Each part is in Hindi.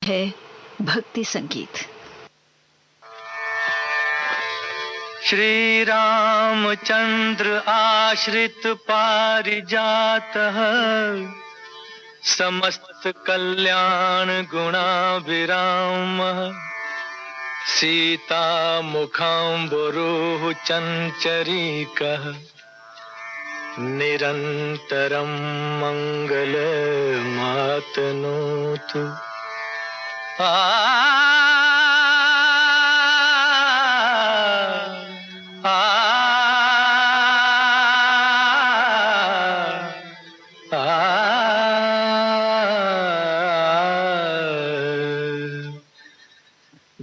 है भक्ति संगीत। श्री रामचंद्र आश्रित पारिजातः समस्त कल्याण गुणाभिरामः सीता मुखाम्बुरुः चञ्चरीकः निरन्तरं मङ्गलमातनोतु। आ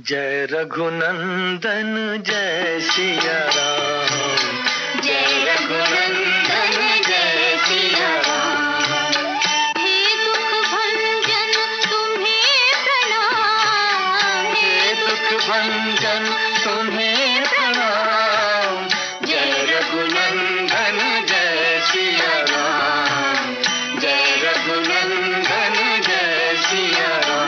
जय रघुनंदन जय सिया राम, जय रघुनंदन जय सिया राम। हे दुख भंजन तुम्हें प्रणाम, हे दुख भंजन तुम्हें प्रणाम। जय रघुनंदन जय सिया राम, जय रघुनंदन जय सिया राम।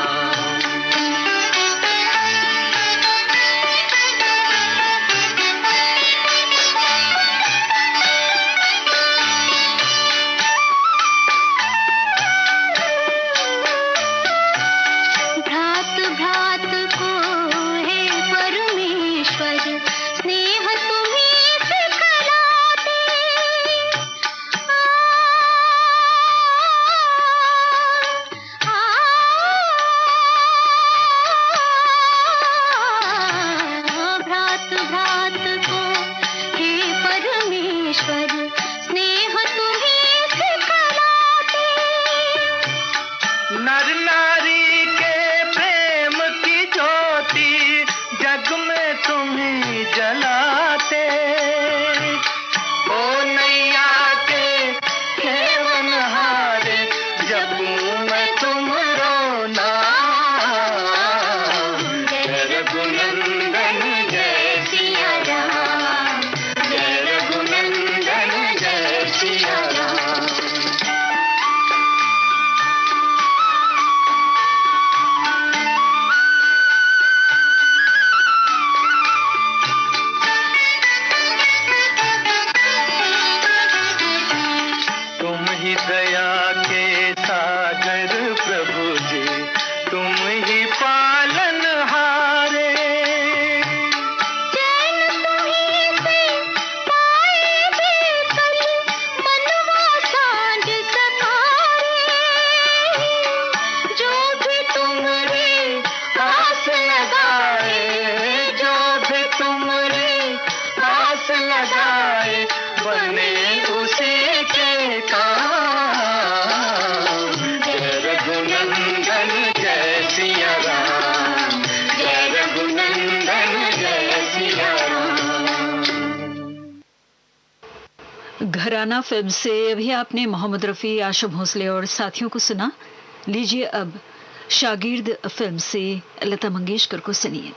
नर नारी के प्रेम की ज्योति जग में तुम्हें जलाते। ओ नैया के खेवनहारे जपूं मैं तुमरो नाम। जय रघुनंदन जय सिया राम, जय रघुनंदन जय सिया राम। दया के सागर प्रभु जी तुम ही पालन हारे। चैन तुम्हीं से पाए बेकल मनवा सांझ सकारे। जो भी तुमरी आस लगाए, जो भी तुमरी आस लगाए बने उसी के काम। सिया राम, जय रघुनंदन जय सिया राम। घराना फिल्म से अभी आपने मोहम्मद रफ़ी, आशम भोसले और साथियों को सुना। लीजिए अब शागिर्द फिल्म से लता मंगेशकर को सुनिए।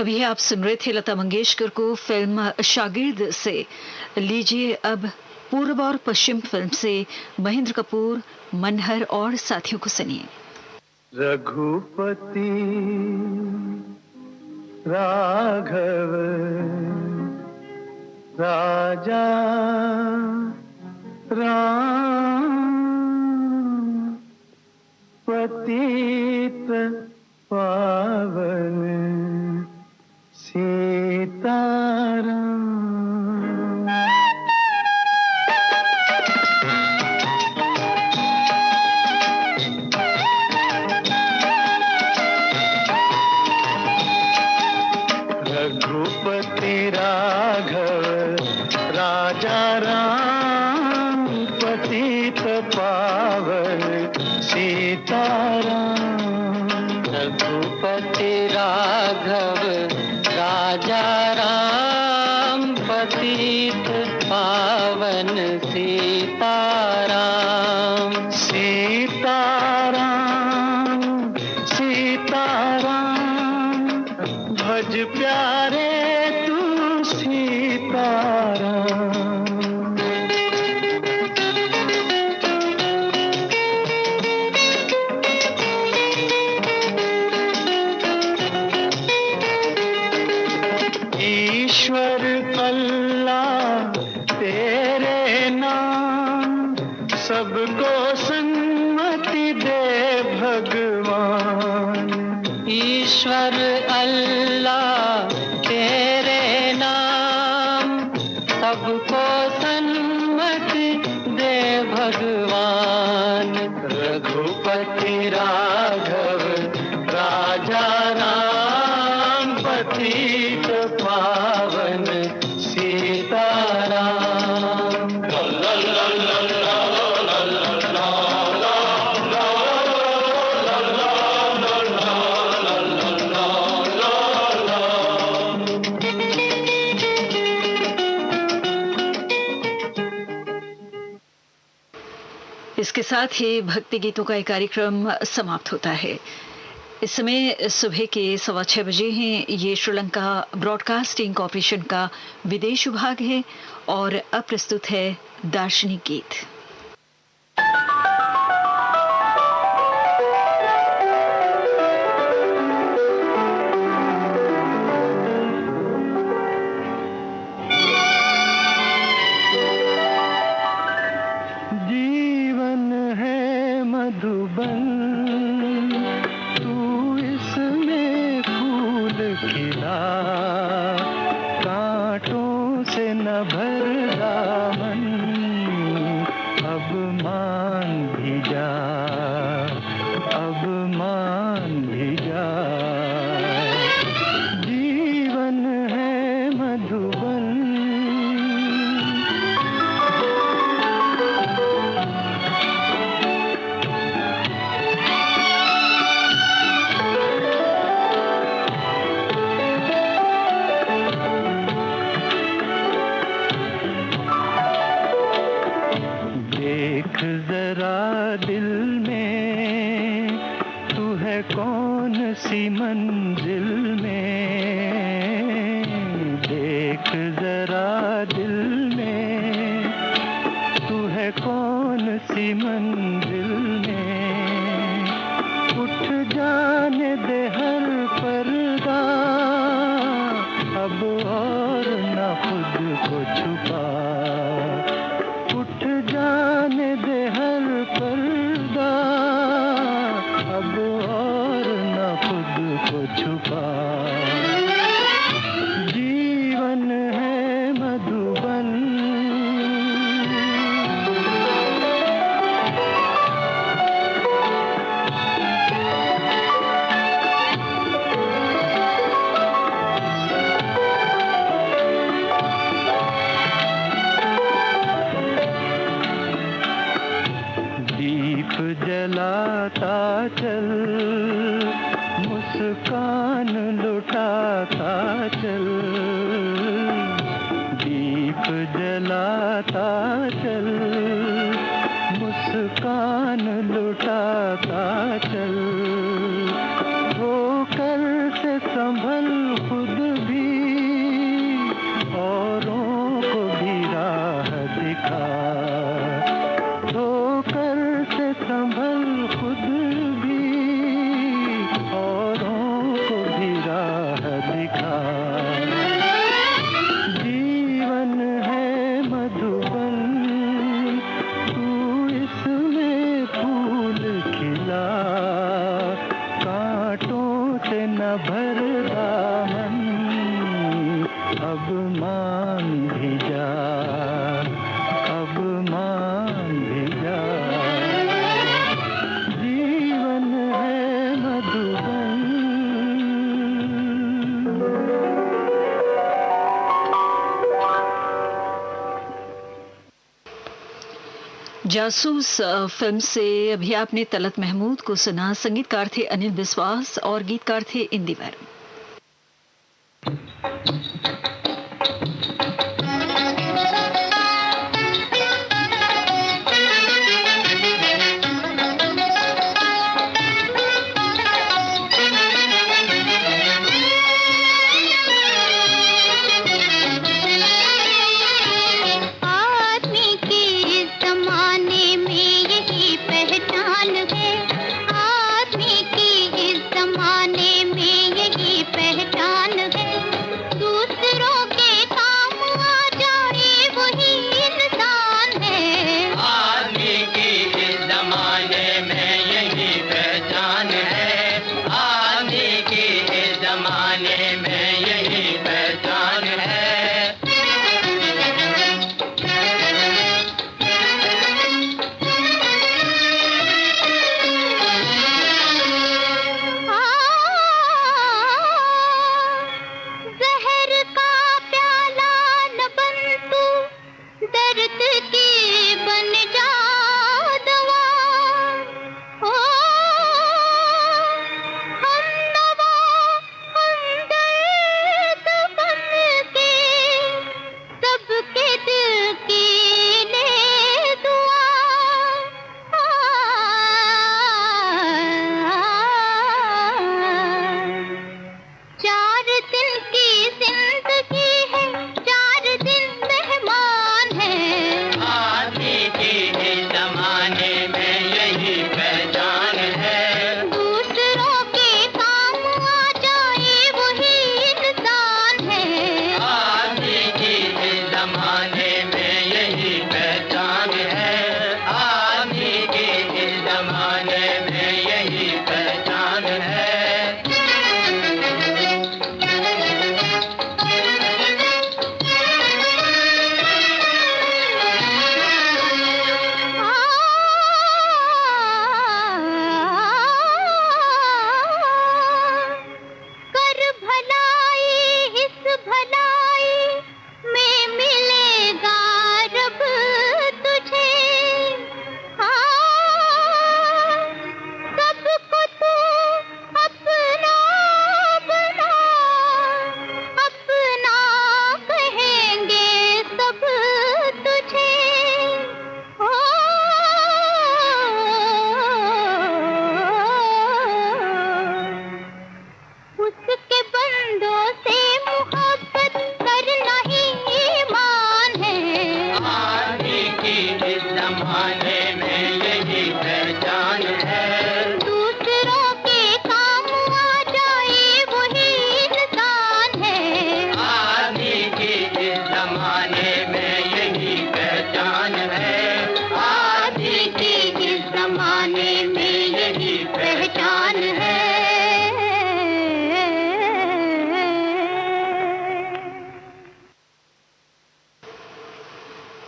अभी आप सुन रहे थे लता मंगेशकर को फिल्म शागिर्द से। लीजिए अब पूर्व और पश्चिम फिल्म से महेंद्र कपूर, मनहर और साथियों को सुनिए। रघुपति राघव राजा राम पतित पावन सीताराम। रघुपति राघव राजा राम पतित पावन सीताराम। रघुपति राघव राजा राम पतित पावन सीताराम। सीताराम सीताराम भज प्यारे तू सीताराम। ईश्वर अल्लाह तेरे नाम सबको सन्मति दे भगवान। ईश्वर अल्लाह तेरे नाम सबको सन्मति दे भगवान। रघुपति राघव राजा राम पतित पावन सीताराम। इसके साथ ही भक्ति गीतों का एक कार्यक्रम समाप्त होता है। इस समय सुबह के 6:15 बजे हैं। ये श्रीलंका ब्रॉडकास्टिंग कॉरपोरेशन का विदेश विभाग है और अब प्रस्तुत है दार्शनिक गीत। जीवन है मधुबन तू इसमें फूल खिला, कांटों से न भर दामन अब मान भी जा, अब मान भी जा। जीवन है मधुबन देख जरा दिल में तू है कौन सी मंजिल में। देख जरा दिल में तू है कौन सी मंजिल में। उठ जाने दे हर पर्दा अब और न खुद को छुपा। उठ जाने दे हर पर्दा अब और न खुद को छुपा। जीवन है मधुबन दीप जलाता चल, मुस्कान लुटाता चल। दीप जलाता चल, मुस्कान लुटाता चल। होकर से संभल खुद मान भी जा, अब मान भी जा, जीवन है मधुबन। जासूस फिल्म से अभी आपने तलत महमूद को सुना। संगीतकार थे अनिल बिस्वास और गीतकार थे इंदिवर।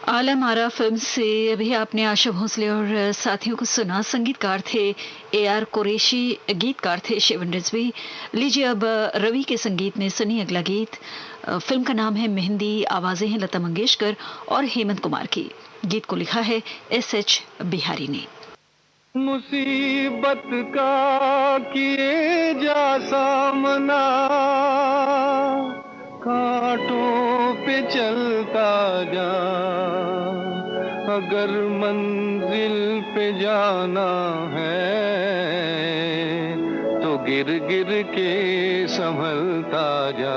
आलम आरा फिल्म से अभी आपने आशा भोसले और साथियों को सुना। संगीतकार थे AR कुरैशी, गीतकार थे शिवन रिजवी। लीजिए अब रवि के संगीत में सुनिए अगला गीत। फिल्म का नाम है मेहंदी, आवाजें हैं लता मंगेशकर और हेमंत कुमार की। गीत को लिखा है SH बिहारी ने। मुसीबत का किए जा सामना, कांटों पे चलता जा, अगर मंजिल पे जाना है तो गिर गिर के संभलता जा।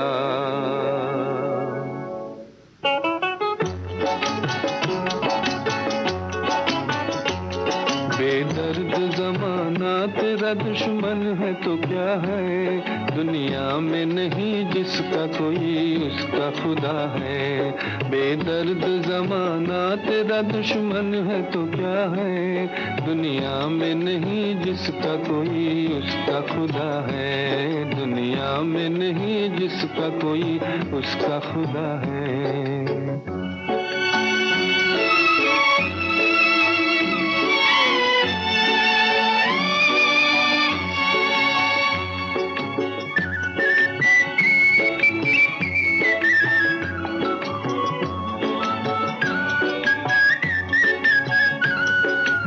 बेदर्द जमाना तेरा दुश्मन है तो क्या है, दुनिया में नहीं जिसका कोई उसका खुदा है। बेदर्द ज़माना तेरा दुश्मन है तो क्या है, दुनिया में नहीं जिसका कोई उसका खुदा है। दुनिया में नहीं जिसका कोई उसका खुदा है।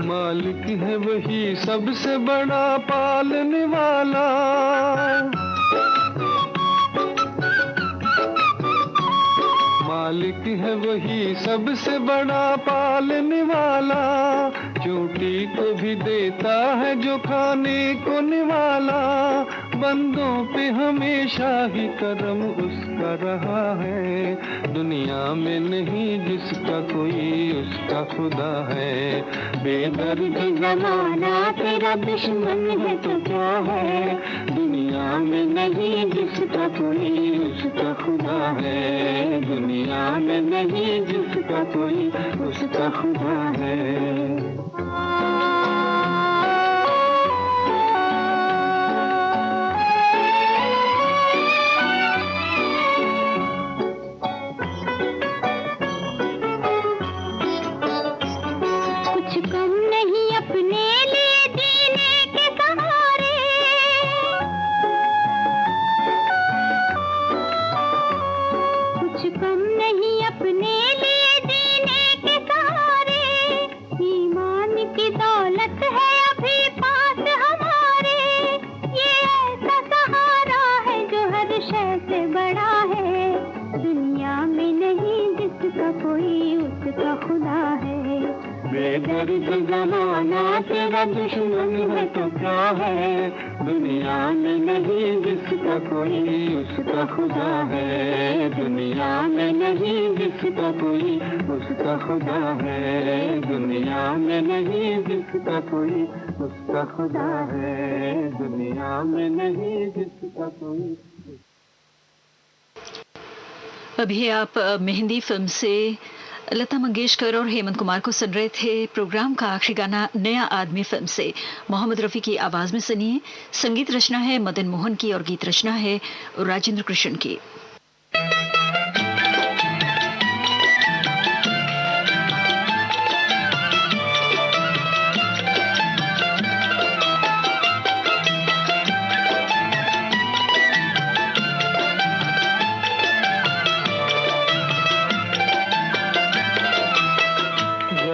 मालिक है वही सबसे बड़ा पालने वाला, मालिक है वही सबसे बड़ा पालने वाला। चोटी को भी देता है जो खाने को निवाला, बंदों पे हमेशा ही करम उसका रहा है। दुनिया में नहीं जिसका कोई उसका खुदा है। बेदर्द ज़माना तेरा दुश्मन है तो क्या है, दुनिया में नहीं जिसका कोई उसका खुदा है। दुनिया में नहीं जिसका कोई उसका खुदा है। बेदर्द ज़माना तेरा दुश्मन है तो क्या है, दुनिया में नहीं जिसका कोई उसका खुदा है। दुनिया में नहीं जिसका कोई उसका खुदा है। दुनिया में नहीं जिसका कोई उसका खुदा है। दुनिया में नहीं जिसका कोई। अभी आप मेहंदी फिल्म से लता मंगेशकर और हेमंत कुमार को सुन रहे थे। प्रोग्राम का आखिरी गाना नया आदमी फिल्म से मोहम्मद रफ़ी की आवाज में सुनिए। संगीत रचना है मदन मोहन की और गीत रचना है राजेंद्र कृष्ण की।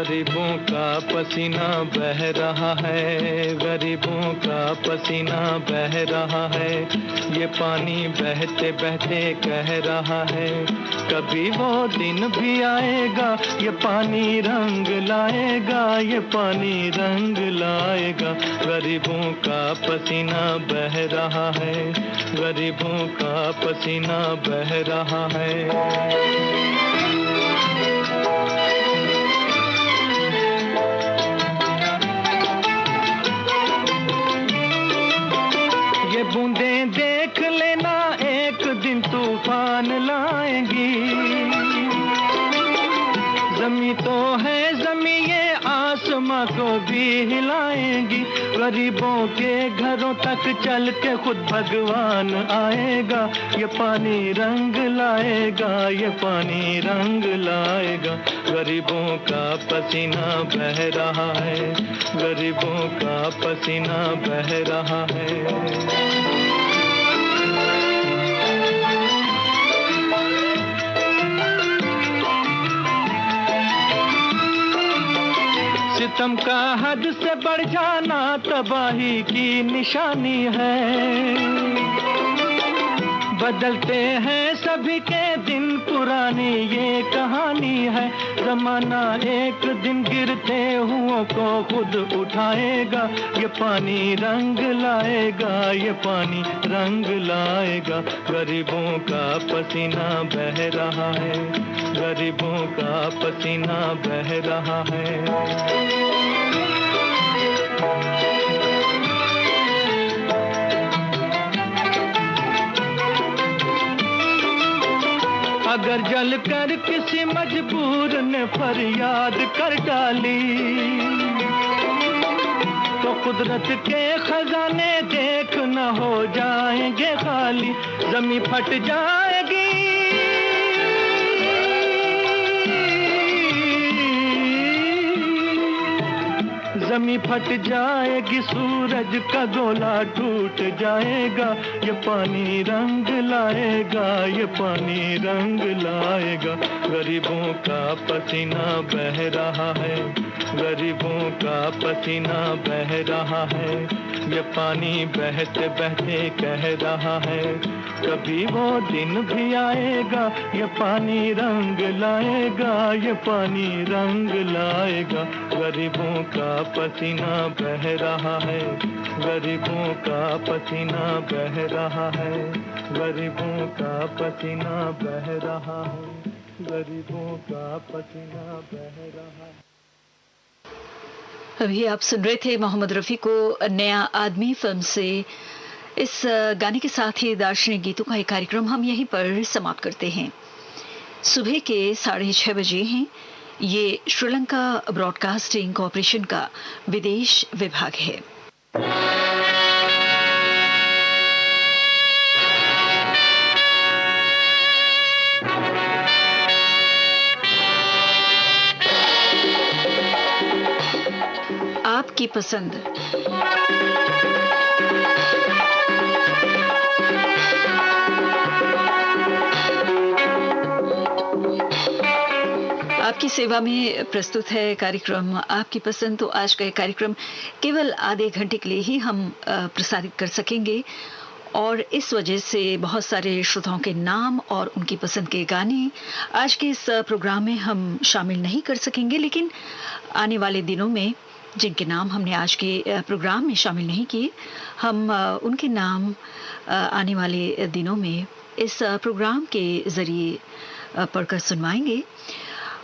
गरीबों का पसीना बह रहा है, गरीबों का पसीना बह रहा है, ये पानी बहते बहते कह रहा है कभी वो दिन भी आएगा, ये पानी रंग लाएगा, ये पानी रंग लाएगा। गरीबों का पसीना बह रहा है, गरीबों का पसीना बह रहा है। बूंदें देख लेना एक दिन तूफान लाएंगी, ज़मीं तो है ज़मीं ये आसमां को भी हिलाएंगी। गरीबों के घरों तक चल के खुद भगवान आएगा, ये पानी रंग लाएगा, ये पानी रंग लाएगा। गरीबों का पसीना बह रहा है, गरीबों का पसीना बह रहा है। सितम का हद से बढ़ जाना तबाही की निशानी है, बदलते हैं सभी के दिन पुरानी ये कहानी है। ज़माना एक दिन गिरते हुओं को खुद उठाएगा, ये पानी रंग लाएगा, ये पानी रंग लाएगा। गरीबों का पसीना बह रहा है, गरीबों का पसीना बह रहा है। अगर जल कर किसी मजबूर ने फरियाद कर डाली, तो कुदरत के खजाने देख न हो जाएंगे खाली, जमीन फट जाएगी, जमीन फट जाएगी, सूरज का गोला टूट जाएगा, ये पानी रंग लाएगा, ये पानी रंग लाएगा। गरीबों का पसीना बह रहा है, गरीबों का पसीना बह रहा है, ये पानी बहते बहते कह रहा है, कभी वो दिन भी आएगा, ये पानी रंग लाएगा, ये पानी रंग लाएगा। गरीबों का पसीना बह रहा है, गरीबों का पसीना बह रहा है, गरीबों का पसीना बह रहा है, गरीबों का पसीना बह रहा है। अभी आप सुन रहे थे मोहम्मद रफ़ी को नया आदमी फिल्म से। इस गाने के साथ ही दार्शनिक गीतों का एक कार्यक्रम हम यहीं पर समाप्त करते हैं। सुबह के 6:30 बजे हैं। ये श्रीलंका ब्रॉडकास्टिंग कॉरपोरेशन का विदेश विभाग है। आपकी पसंद। आपकी सेवा में प्रस्तुत है कार्यक्रम आपकी पसंद। तो आज का ये कार्यक्रम केवल आधे घंटे के लिए ही हम प्रसारित कर सकेंगे और इस वजह से बहुत सारे श्रोताओं के नाम और उनकी पसंद के गाने आज के इस प्रोग्राम में हम शामिल नहीं कर सकेंगे, लेकिन आने वाले दिनों में जिनके नाम हमने आज के प्रोग्राम में शामिल नहीं किए, हम उनके नाम आने वाले दिनों में इस प्रोग्राम के ज़रिए पढ़कर सुनवाएंगे।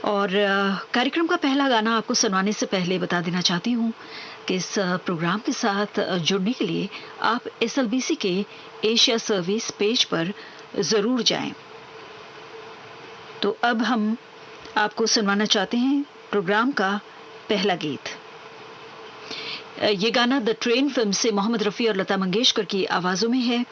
और कार्यक्रम का पहला गाना आपको सुनवाने से पहले बता देना चाहती हूँ कि इस प्रोग्राम के साथ जुड़ने के लिए आप SLBC के एशिया सर्विस पेज पर ज़रूर जाएं। तो अब हम आपको सुनवाना चाहते हैं प्रोग्राम का पहला गीत। ये गाना द ट्रेन फिल्म से मोहम्मद रफ़ी और लता मंगेशकर की आवाज़ों में है।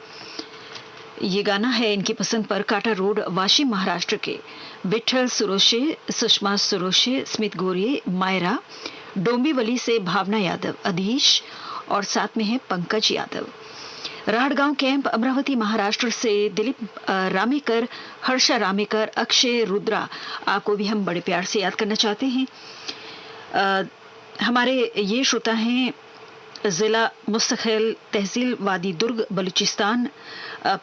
ये गाना है इनकी पसंद पर काटा रोड, वाशिम, महाराष्ट्र के विठल सुरोशे, सुषमा सुरोशे, स्मित गोरे, मायरा, डोंबिवली से भावना यादव, अधीश और साथ में है पंकज यादव। राहड़गांव कैंप, अमरावती, महाराष्ट्र से दिलीप रामेकर, हर्षा रामेकर, अक्षय रुद्रा, आपको भी हम बड़े प्यार से याद करना चाहते हैं। हमारे ये श्रोता हैं ज़िला मुस्तखिल, तहसील वादी दुर्ग, बलूचिस्तान,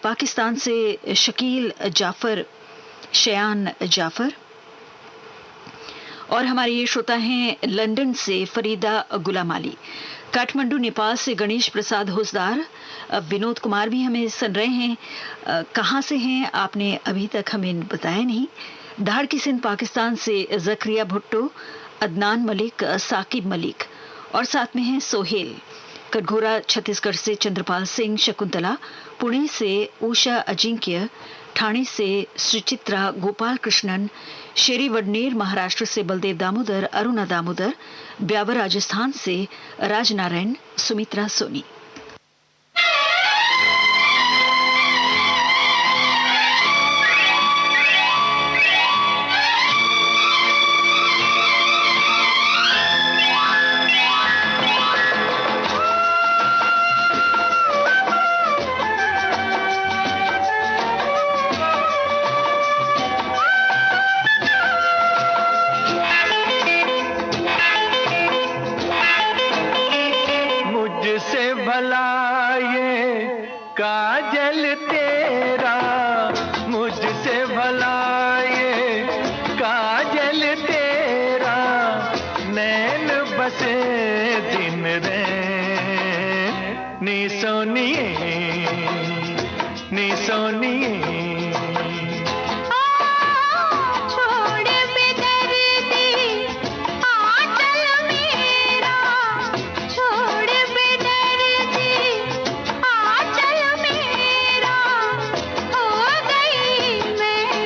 पाकिस्तान से शकील जाफ़र, शयान जाफ़र। और हमारे ये श्रोता हैं लंदन से फरीदा गुलामाली, काठमांडू नेपाल से गणेश प्रसाद होसदार, विनोद कुमार भी हमें सुन रहे हैं। कहाँ से हैं आपने अभी तक हमें बताया नहीं। धाड़ की सिंध पाकिस्तान से जकरिया भुट्टो, अदनान मलिक, साकिब मलिक और साथ में हैं सोहेल। कटघोरा छत्तीसगढ़ से चंद्रपाल सिंह, शकुंतला, पुणे से उषा अजिंक्य, ठाणे से सुचित्रा, गोपाल कृष्णन, शेरी वडनेर, महाराष्ट्र से बलदेव दामोदर, अरुणा दामोदर, ब्यावर राजस्थान से राजनारायण, सुमित्रा सोनी।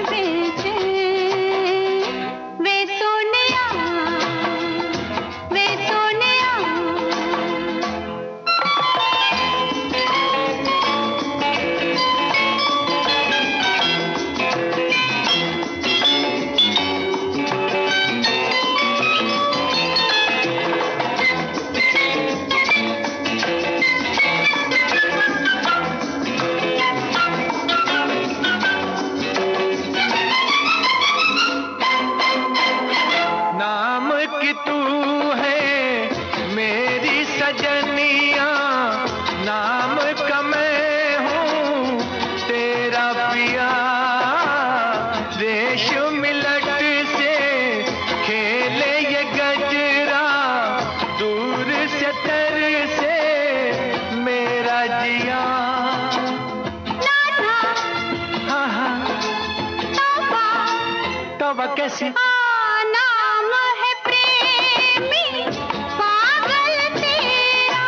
बेचैन कैसे? नाम है प्रेमी पागल तेरा,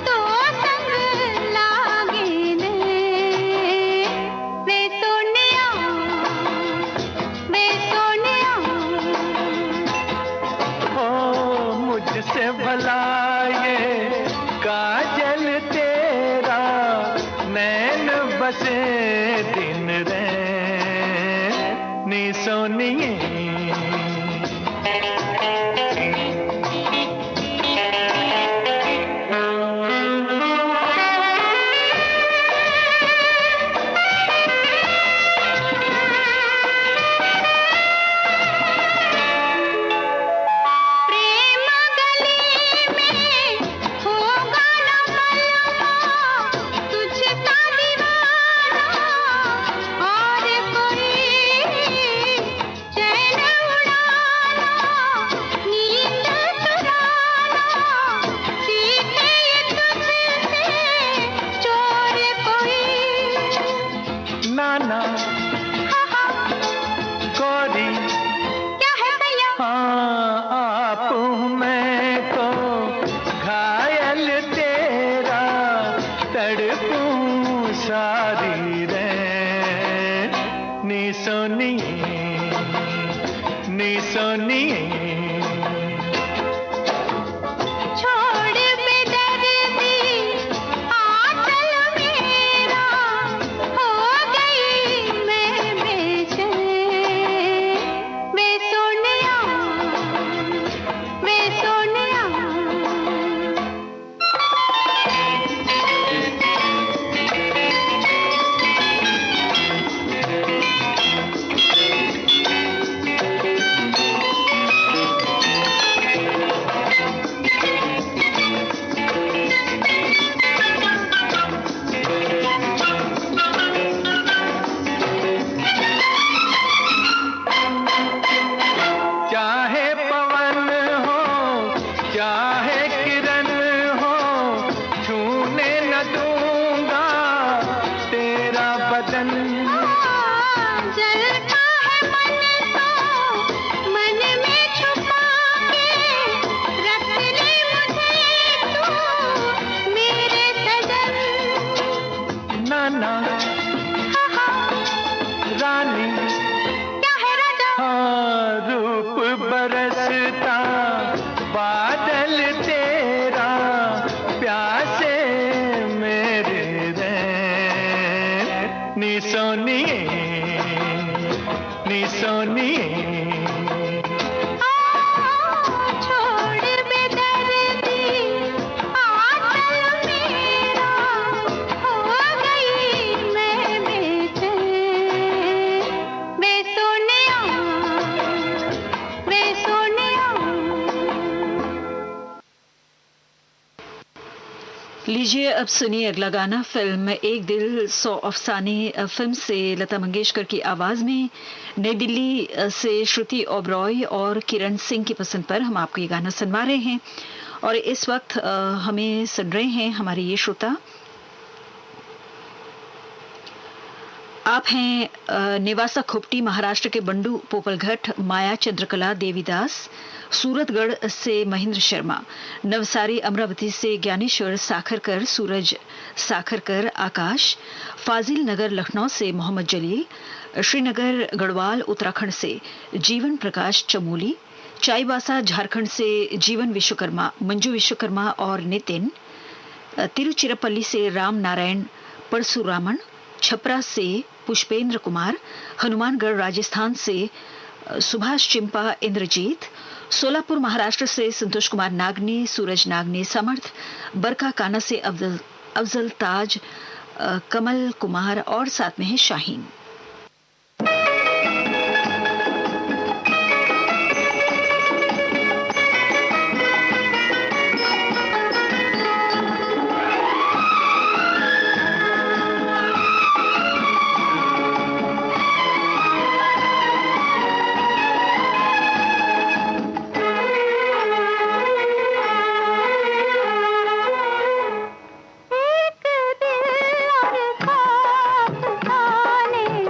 तो संग लागे ने वे सोनिया, वे सोनिया। ओ मुझसे भला ये काजल तेरा, नैन बसे दिन नी सोनिए। लीजिए अब सुनिए अगला गाना। फिल्म एक दिल 100 अफसाने फिल्म से लता मंगेशकर की आवाज में नई दिल्ली से श्रुति ओबरॉय और किरण सिंह की पसंद पर हम आपको ये गाना सुनवा रहे हैं। और इस वक्त हमें सुन रहे हैं हमारे ये श्रोता, आप हैं निवासा खोपटी महाराष्ट्र के बंडू पोपलघट, माया चंद्रकला देवीदास, सूरतगढ़ से महेंद्र शर्मा, नवसारी अमरावती से ज्ञानेश्वर साखरकर, सूरज साखरकर, आकाश, फाजिल नगर लखनऊ से मोहम्मद जलील, श्रीनगर गढ़वाल उत्तराखंड से जीवन प्रकाश चमोली, चाईबासा झारखंड से जीवन विश्वकर्मा, मंजू विश्वकर्मा और नितिन, तिरुचिरापल्ली से राम नारायण परशुरामन, छपरा से पुष्पेंद्र कुमार, हनुमानगढ़ राजस्थान से सुभाष चिंपा इंद्रजीत, सोलापुर महाराष्ट्र से संतोष कुमार नागनी, सूरज नागनी, समर्थ बरका काना से अफजल ताज, कमल कुमार और साथ में है शाहीन। एक दिल और खास खाने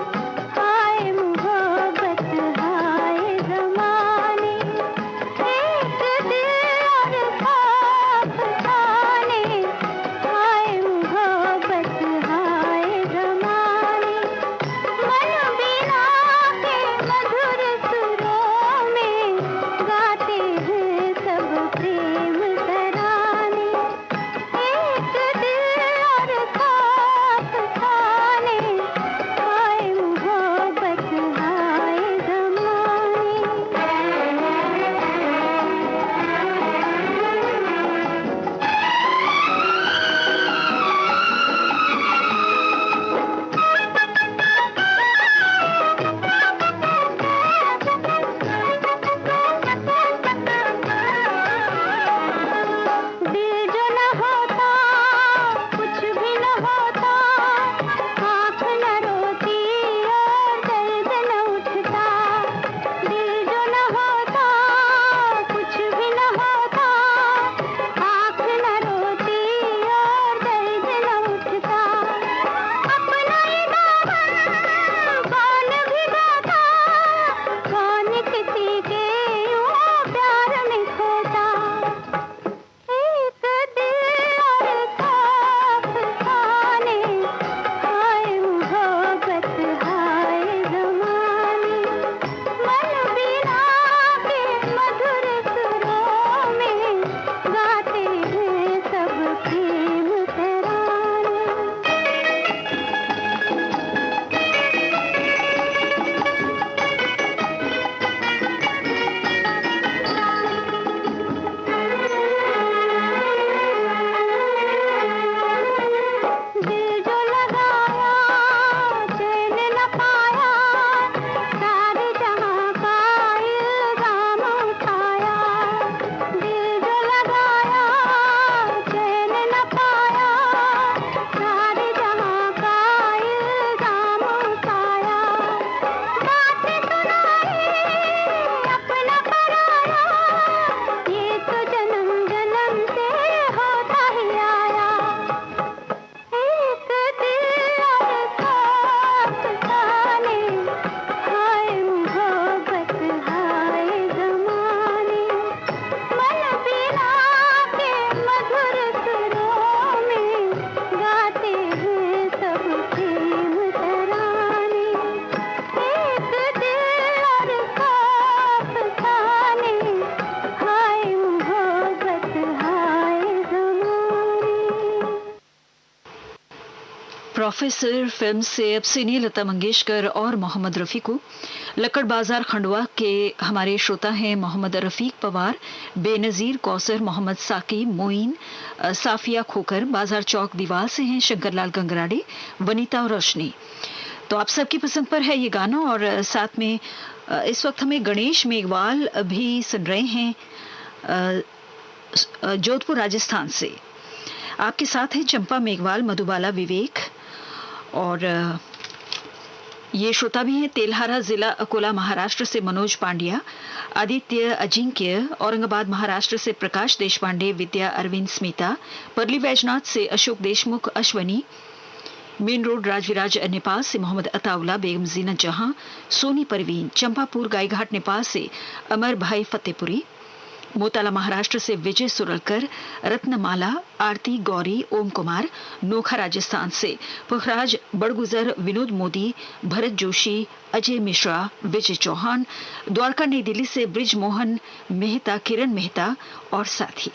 प्रोफेसर फिल्म से अब सुनिए लता मंगेशकर और मोहम्मद रफ़ी को। लक्कड़ बाजार खंडवा के हमारे श्रोता हैं मोहम्मद रफ़ीक पवार, बेनज़ीर कौसर, मोहम्मद साकी, मोइन, साफिया खोकर। बाजार चौक दीवार से हैं शंकरलाल गंगराड़े, वनीता और रोशनी। तो आप सबकी पसंद पर है ये गाना। और साथ में इस वक्त हमें गणेश मेघवाल भी सुन रहे हैं जोधपुर राजस्थान से। आपके साथ हैं चंपा मेघवाल, मधुबाला, विवेक और ये श्रोता भी हैं तेलहारा जिला अकोला महाराष्ट्र से मनोज पांड्या, आदित्य अजिंक्य, औरंगाबाद महाराष्ट्र से प्रकाश देशपांडे, विद्या अरविंद, स्मिता, परली वैजनाथ से अशोक देशमुख, अश्वनी, मेन रोड राजविराज नेपाल से मोहम्मद अताउल्ला, बेगम जीनत जहां, सोनी परवीन, चंपापुर गायघाट नेपाल से अमर भाई फतेहपुरी, मोताला महाराष्ट्र से विजय सुरलकर, रत्नमाला, आरती गौरी, ओम कुमार, नोखा राजस्थान से पुखराज बड़गुजर, विनोद मोदी, भरत जोशी, अजय मिश्रा, विजय चौहान, द्वारका नई दिल्ली से ब्रिज मोहन मेहता, किरण मेहता और साथी।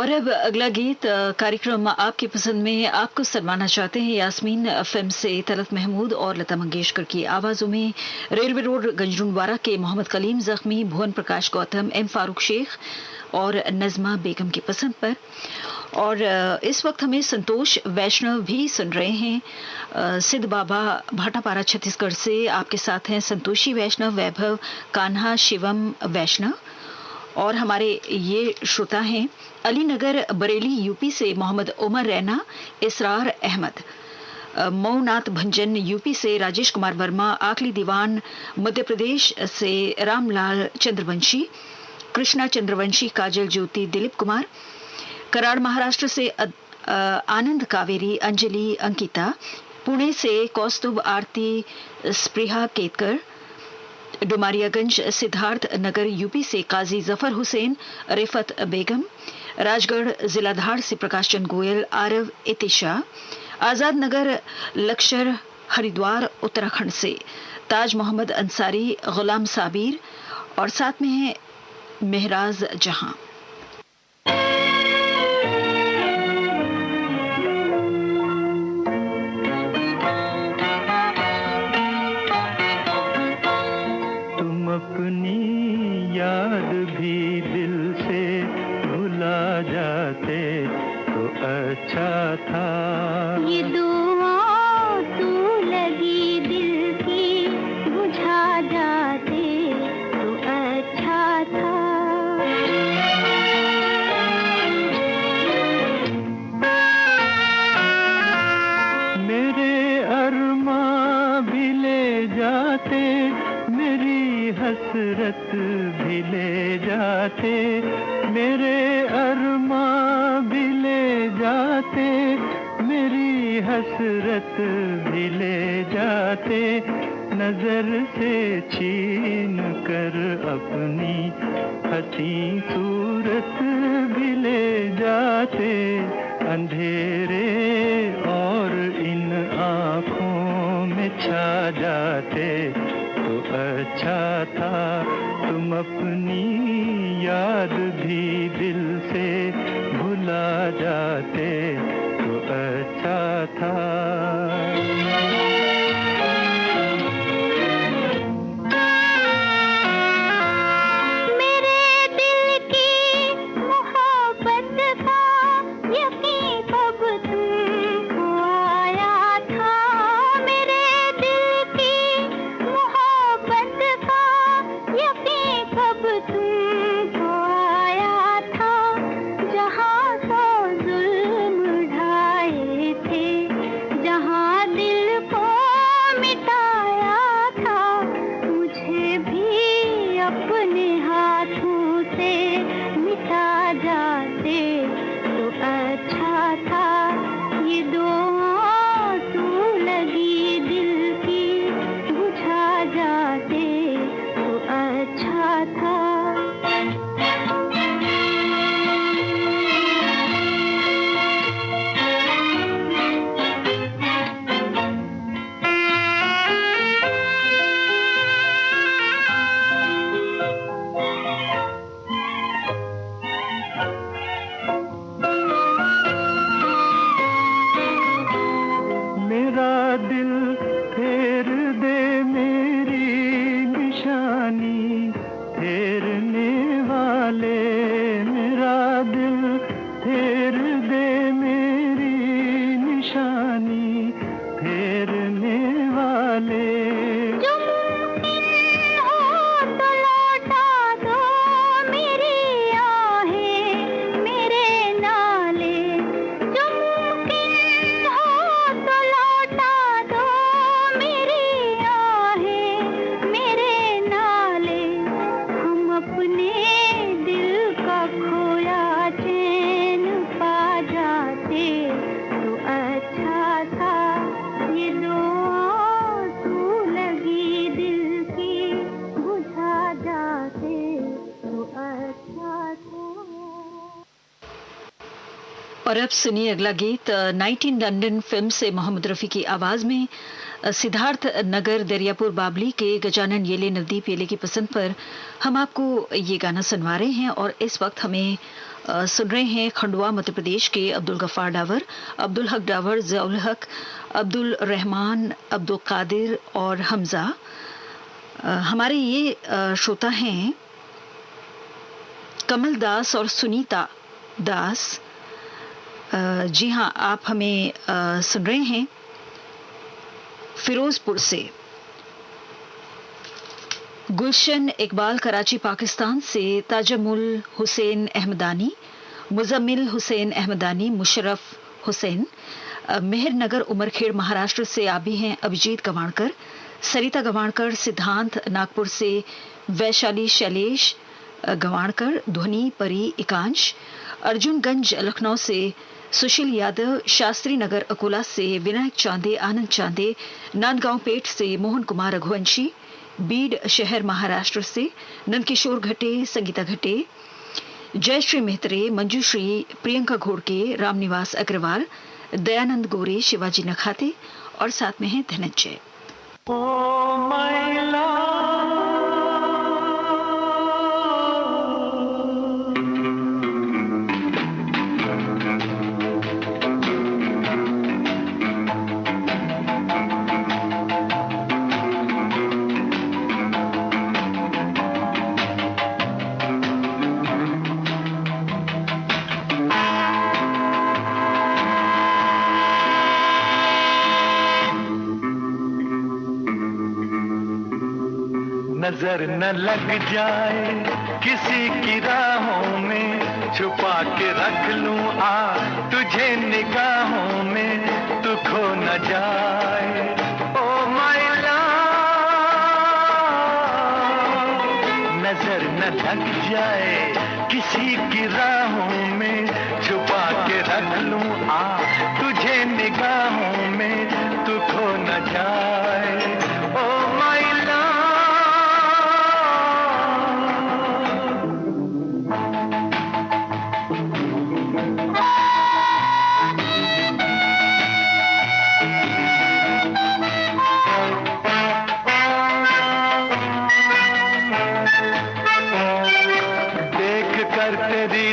और अब अगला गीत कार्यक्रम आपकी पसंद में आपको सनमाना चाहते हैं यास्मीन फिल्म से तलत महमूद और लता मंगेशकर की आवाजों में रेलवे रोड गंजरूनवाड़ा के मोहम्मद कलीम जख्मी, भुवन प्रकाश गौतम, एम फारूक शेख और नजमा बेगम की पसंद पर। और इस वक्त हमें संतोष वैष्णव भी सुन रहे हैं सिद्ध बाबा भाटापारा छत्तीसगढ़ से। आपके साथ हैं संतोषी वैष्णव, वैभव कान्हा, शिवम वैष्णव। और हमारे ये श्रोता हैं अलीनगर बरेली यूपी से मोहम्मद उमर रैना, इसरार अहमद, मऊनाथ भंजन यूपी से राजेश कुमार वर्मा, आकली दीवान मध्य प्रदेश से रामलाल चंद्रवंशी, कृष्णा चंद्रवंशी, काजल ज्योति, दिलीप कुमार, कराड़ महाराष्ट्र से आनंद कावेरी, अंजलि, अंकिता, पुणे से कौस्तुभ, आरती, स्पृहा केतकर, डुमारियागंज सिद्धार्थ नगर यूपी से काजी जफर हुसैन, रिफत बेगम, राजगढ़ जिलाधार से प्रकाश चंद गोयल, आरव इतिशा, आजाद नगर लक्ष्य हरिद्वार उत्तराखंड से ताज मोहम्मद अंसारी, गुलाम साबिर और साथ में है मेहराज जहां। तुम अपनी याद भी दिल से भुला जाते तो अच्छा था। ये दुआ तू लगी दिल की बुझा जाते तो अच्छा था। मेरे अरमां भी ले जाते, मेरी हसरत भी ले जाते, मेरे अरमां भी ले जाते, मेरी हसरत भी ले जाते, नजर से छीन कर अपनी हंसी सूरत भी ले जाते, अंधेरे और इन आँखों में छा जाते तो अच्छा था। तुम अपनी याद भी दिल से भुला जाते तो अच्छा था। और अब सुनिए अगला गीत 19 लंदन फिल्म से मोहम्मद रफी की आवाज में सिद्धार्थ नगर दरियापुर बाबली के गजानन येले नवदीप येले की पसंद पर हम आपको ये गाना सुनवा रहे हैं। और इस वक्त हमें सुन रहे हैं खंडवा मध्य प्रदेश के अब्दुल गफ्फार डावर, अब्दुल हक डावर, ज़ियाउल हक, अब्दुल रहमान, अब्दुल कादिर और हमजा। हमारे ये श्रोता हैं कमल दास और सुनीता दास। जी हाँ, आप हमें सुन रहे हैं फिरोजपुर से। गुलशन इकबाल कराची पाकिस्तान से, ताजमुल हुसैन अहमदानी, मुजम्मिल हुसैन अहमदानी, मुशरफ हुसैन, मेहरनगर उमरखेड़ महाराष्ट्र से आप भी हैं अभिजीत गवाणकर, सरिता गवाणकर सिद्धांत नागपुर से, वैशाली शैलेश गवाणकर, ध्वनि परी एकांश, अर्जुनगंज लखनऊ से सुशील यादव, शास्त्री नगर अकोला से विनायक चांदे, आनंद चांदे, नांदगांव पेट से मोहन कुमार रघुवंशी, बीड शहर महाराष्ट्र से नंदकिशोर घटे, संगीता घटे, जयश्री मेहत्रे, मंजूश्री, प्रियंका घोड़के, रामनिवास अग्रवाल, दयानंद गोरे, शिवाजी नखाते और साथ में है धनंजय। नजर न लग जाए किसी की राहों में, छुपा के रख लूं आ तुझे निगाहों में, तू खो न जाए ओ माय लव। नजर न लग जाए किसी की राहों में, छुपा के रख लूं आ तुझे निगाहों में, तू खो न जाए ओ माय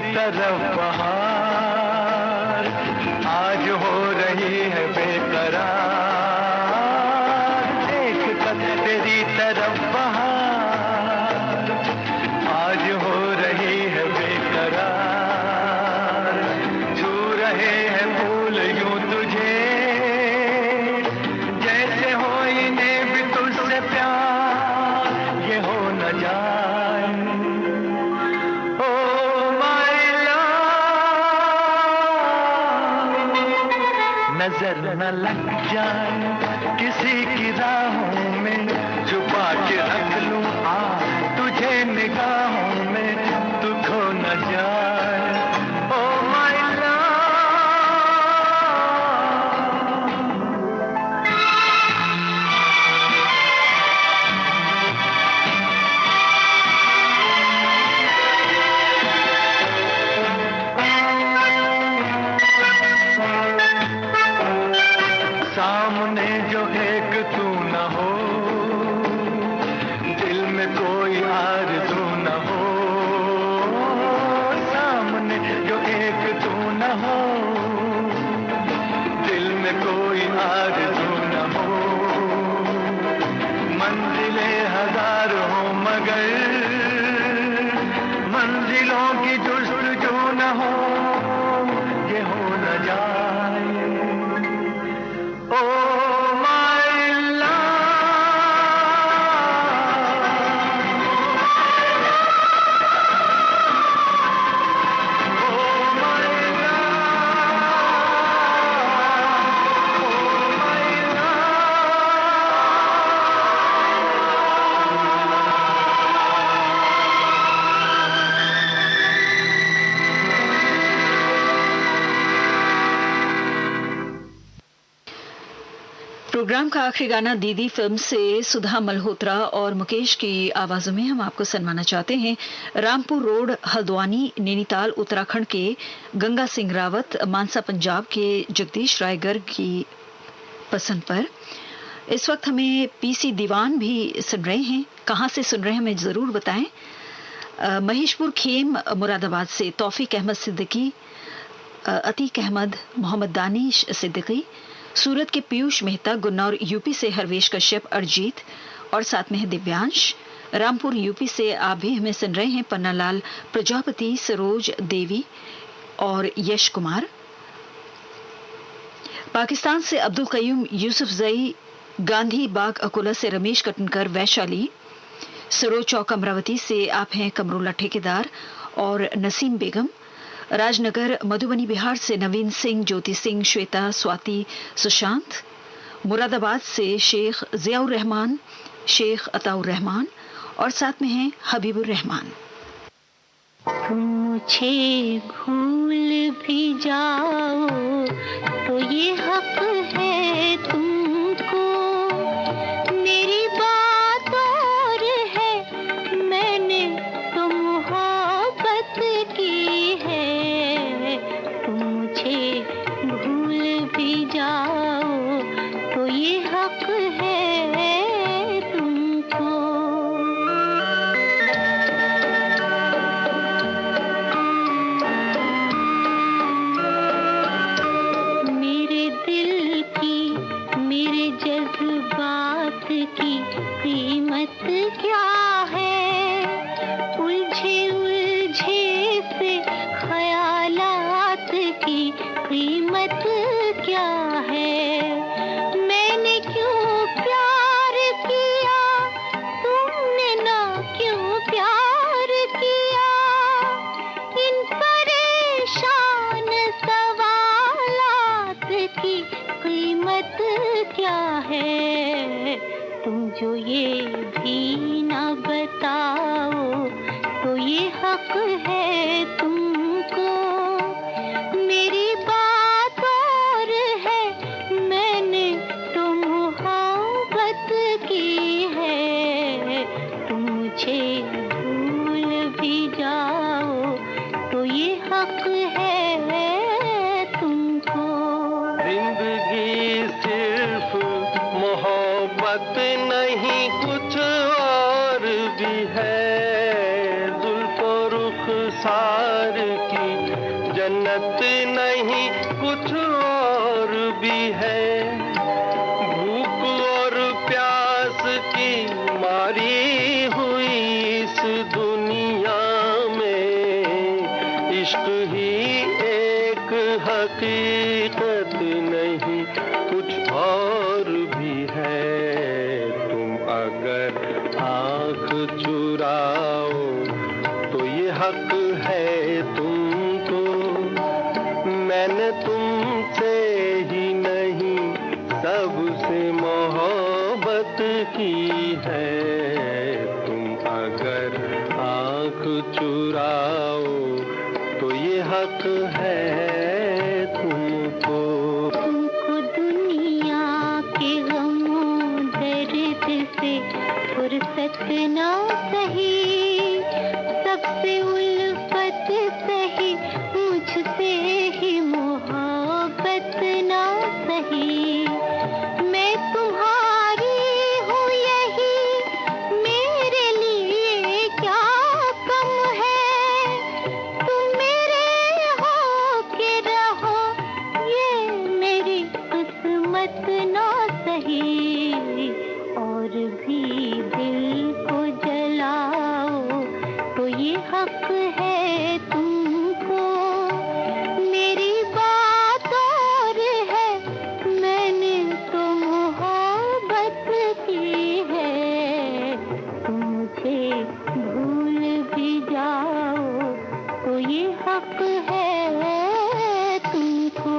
तरफ बहार आज हो रही है बेकरार, देख कर तेरी तरफ बहार आज हो रही है बेकरार, छू रहे हैं फूल यूं तुझे जैसे हो इन्हें भी तुझसे प्यार, ये हो न जाए नजर न लग जाए किसी की राहों में, छुपा के रख लूं आ तुझे निगाहों में, तू खो न जाए ओ माय लव। सामने जो एक तू न हो, दिल में कोई आरज़ू न हो, सामने जो एक तू न हो, दिल में कोई आरज़ू न हो, मंजिलें हजार हो मगर मंजिलों की जुस्तजू न हो, ये हो न जाए oh my love। oh my love। oh my love। Programme का आखिरी गाना दीदी फिल्म से सुधा मल्होत्रा और मुकेश की आवाजों में हम आपको सुनवाना चाहते हैं। रामपुर रोड हल्द्वानी नैनीताल उत्तराखंड के गंगा सिंह रावत, मानसा पंजाब के जगदीश राय गर्ग की पसंद पर। इस वक्त हमें पीसी दीवान भी सुन रहे हैं। कहाँ से सुन रहे हैं हमें जरूर बताएं। महेशपुर खेम मुरादाबाद से तौफीक अहमद सिद्दीकी, अतीक अहमद, मोहम्मद दानिश सिद्दीकी, सूरत के पीयूष मेहता, गुन्नौर यूपी से हरवेश कश्यप, अरजीत और साथ में है दिव्यांश। रामपुर यूपी से आप भी हमें सुन रहे हैं पन्नालाल प्रजापति, सरोज देवी और यश कुमार। पाकिस्तान से अब्दुल कयूम यूसुफ जई, गांधी बाग अकोला से रमेश कटनकर, वैशाली सरोज चौक अमरावती से आप हैं कमरुल्ला ठेकेदार और नसीम बेगम। राजनगर मधुबनी बिहार से नवीन सिंह, ज्योति सिंह, श्वेता, स्वाति, सुशांत। मुरादाबाद से शेख जियाउर रहमान, शेख अताउर रहमान और साथ में हैं हबीबुर रहमान। तुम मुझे भूल भी जाओ तो ये हक है तुमको, मेरी बात और है, मैंने तो मोहब्बत की है। तुम मुझे भूल भी जाओ तो ये हक है तुमको। की कीमत क्या है, उलझे उलझे से ख्यालात की कीमत क्या है। मैंने क्यों प्यार किया, तुमने ना क्यों प्यार किया, इन परेशान सवालात की कीमत क्या है। तुम जो ये भी ना बताओ तो ये हक है तुमको, मेरी बात और है, मैंने तो मोहब्बत की है। तुम मुझे भूल भी जाओ तो ये हक है तुमको। जिंदगी सिर्फ मोहब्बत नहीं कुछ और भी है, जुल्फो रुखसार की जन्नत नहीं कुछ और भी है। भूख और प्यास की मारी हुई इस दुनिया में इश्क ही एक हकीकत नहीं कुछ और भी है। तुम अगर आँख चुराओ तो ये हक है तुमको, मैंने तुमसे ही नहीं सबसे मोहब्बत की है। तुम अगर आँख चुराओ तो ये हक है तुमको। तुमको दुनिया के गमों दर्द से फुर्सत ना सही, सबसे उल्फत सही, मुझसे ही मोहब्बत ना सही। मैं तुम्हारी हूँ यही मेरे लिए क्या कम है, तुम मेरे हो के रहो ये मेरी किस्मत ना सही। और भी दिल को जलाओ तो ये हक है तुमको, मेरी बात और है, मैंने तो मोहब्बत की है। तुम मुझे भूल भी जाओ तो ये हक है तुमको।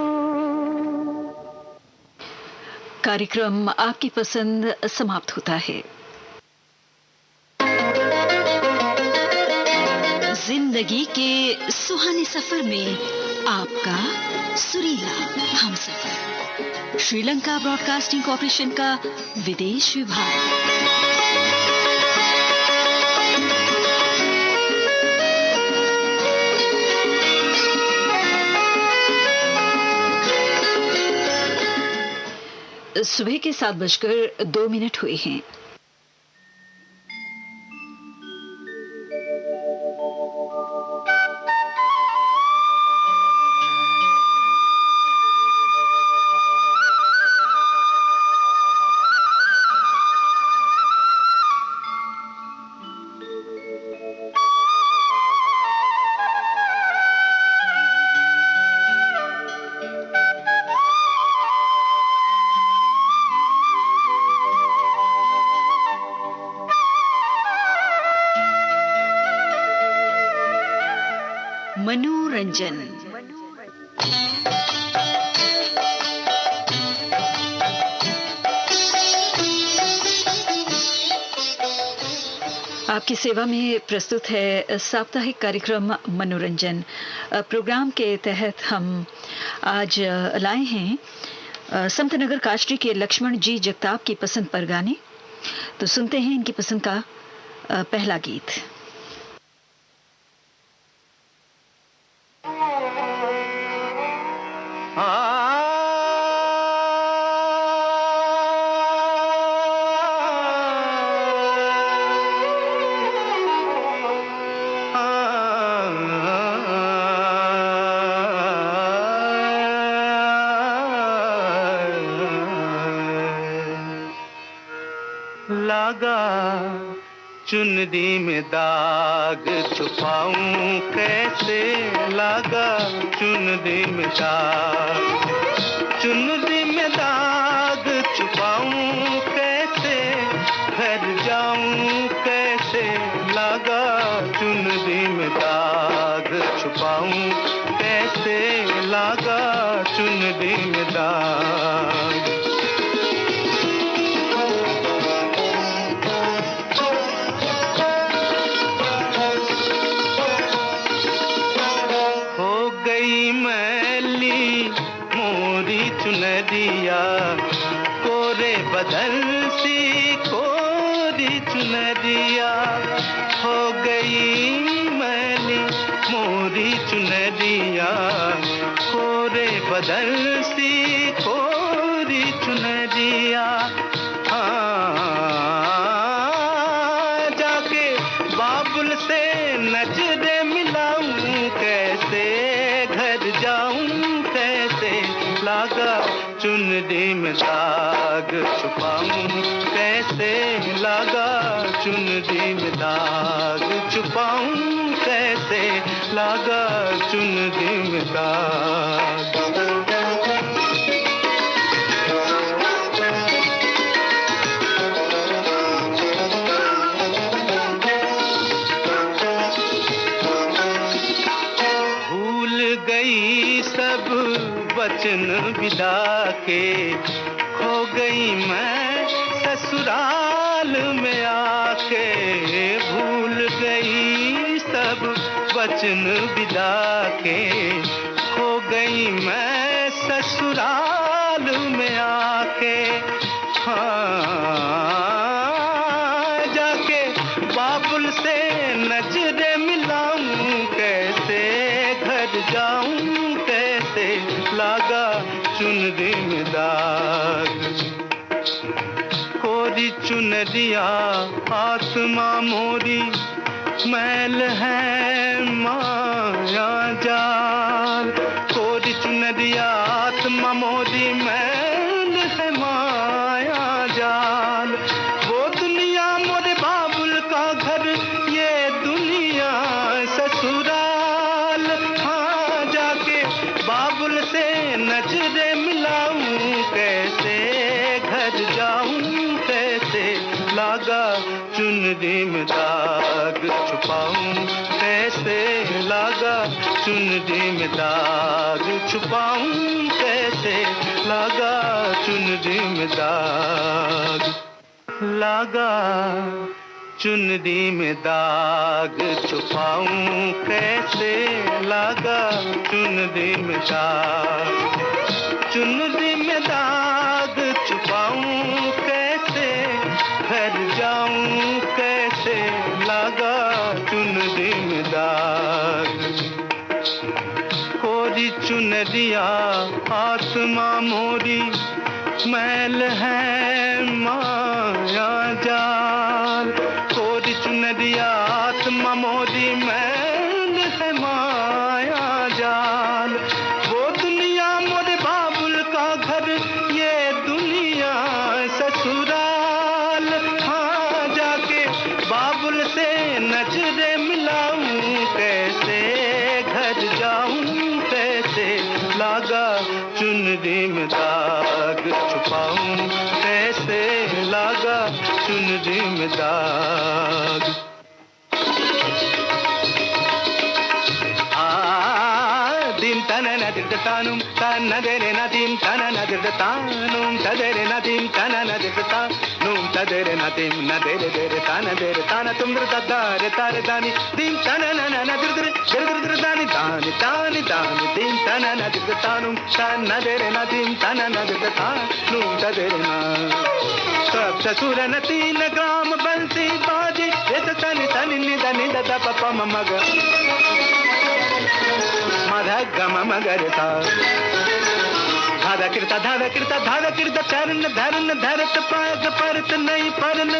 कार्यक्रम आपकी पसंद समाप्त होता है। जिंदगी के सुहाने सफर में आपका सुरीला हमसफर, श्रीलंका ब्रॉडकास्टिंग कॉर्पोरेशन का विदेश विभाग। सुबह के 7:02 हुए हैं। मनोरंजन। आपकी सेवा में प्रस्तुत है साप्ताहिक कार्यक्रम मनोरंजन। प्रोग्राम के तहत हम आज लाए हैं समतनगर काष्टी के लक्ष्मण जी जगताप की पसंद पर गाने। तो सुनते हैं इनकी पसंद का पहला गीत। चुनरी में दाग छुपाऊं कैसे, लगा चुनरी में दाग, चुनरी में दाग छुपाऊं कैसे, घर जाऊं कैसे, लगा चुनरी में दाग छुपाऊं कैसे, लगा चुनरी में दाग। चुनरिया कोरे बदल सी कोरी चुनरिया, हो गई मैली मोरी चुनरिया, कोरे बदल सी कोरी चुनरिया। जाके बाबुल से नजरे मिलाऊं कैसे, घर जाऊं कैसे, लगा चुनरी में दाग छुपाऊं कैसे, लगा चुनरी में दाग छुपाऊं कैसे, लगा चुनरी में दाग। वचन विदा के खो गई मैं ससुराल में आके, भूल गई सब वचन विदा के, खो गई मैं ससुराल में आके। जाके बाबुल से नजरे मिलाऊं कैसे, घर जाऊं कैसे, लगा चुनरी में दाग। कोरी चुनरिया आत्मा मोरी, मैल है माया जाल, कोरी चुनरिया आत्मा मोरी, मैल है माया जाल। वो दुनिया मोरे बाबुल का घर, ये दुनिया ससुराल। जाके बाबुल से नजरे मिलाऊं कैसे, घर जाऊं कैसे, लगा चुनरी में दाग छुपाऊं कैसे, लगा चुनरी में दाग छुपाऊं कैसे, लगा चुनरी में दाग, लगा चुनरी में दाग छुपाऊं कैसे, लगा चुनरी में दाग, चुनरी में दाग छुपाऊं कैसे, घर जाऊं कैसे, लगा चुनरी में दाग। कोरी चुनरिया आत्मा मोरी, मैल है माया जाल, कोरी चुनरिया आत्मा मोरी, मैल है माया जाल। वो दुनिया मोरे बाबुल का घर, ये दुनिया ससुराल। जाके बाबुल से नजरे मिलाऊं कैसे, घर जाऊं कैसे, लगा चुनरी में दाग छुपाऊं कैसे, लगा चुनरी में दाग। दिरतानुम तनदेरे नदीम तनना दिरतानुम तदेरे नदीम तनना दिरतानुम तदेरे नदीम नदेरे देरे ताना तुम दिरतारे तारे दानी दीम तनना नदिरे दिरे दानी दानी दानी दानी दीम तनना दिरतानुम तनदेरे नदीम तनना दिरतानुम तदेरे ना सब ससुरन तीन ग्राम बंसी बाजी ये तो तनी तनी निदा निदा दा पपा मग मधा गम मगरता धादा किरता चरण धरन धरत पाग परत नहीं परन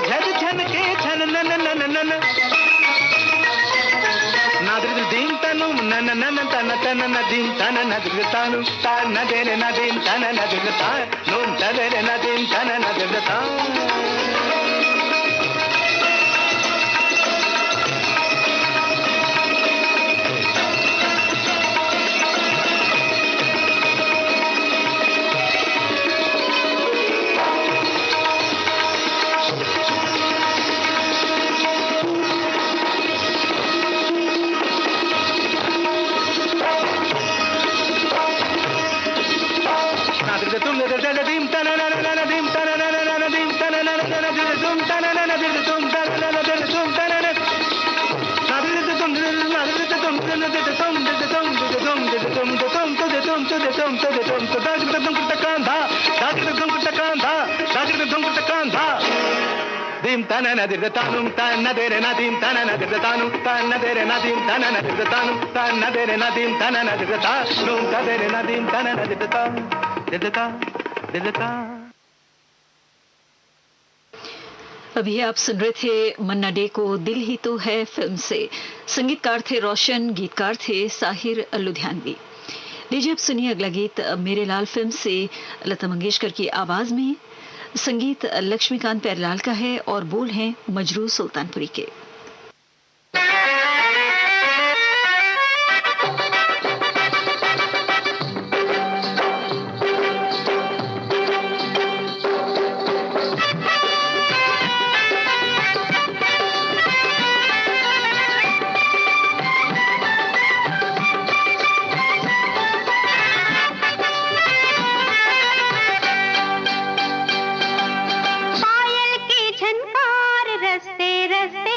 झन झन के झन नन नन नन नादर दीन तनु नन नन तन तन नदीन तन नदर तानु तन नदेरे नदीन तन नदर तानु तदेरे नदीन तन नदर तानु Dim tanana dirtanum tanadere nadim tanana dirtanum tanadere nadim tanana dirtanum tanadere nadim tanana dirtanum tadere nadim tanana dirta अभी आप सुन रहे थे मन्ना डे को दिल ही तो है फिल्म से। संगीतकार थे रोशन, गीतकार थे साहिर लुधियानवी। लीजिए अब सुनिए अगला गीत मेरे लाल फिल्म से लता मंगेशकर की आवाज में। संगीत लक्ष्मीकांत प्यारेलाल का है और बोल हैं मजरू सुल्तानपुरी के। पायल की झनकार रस्ते रस्ते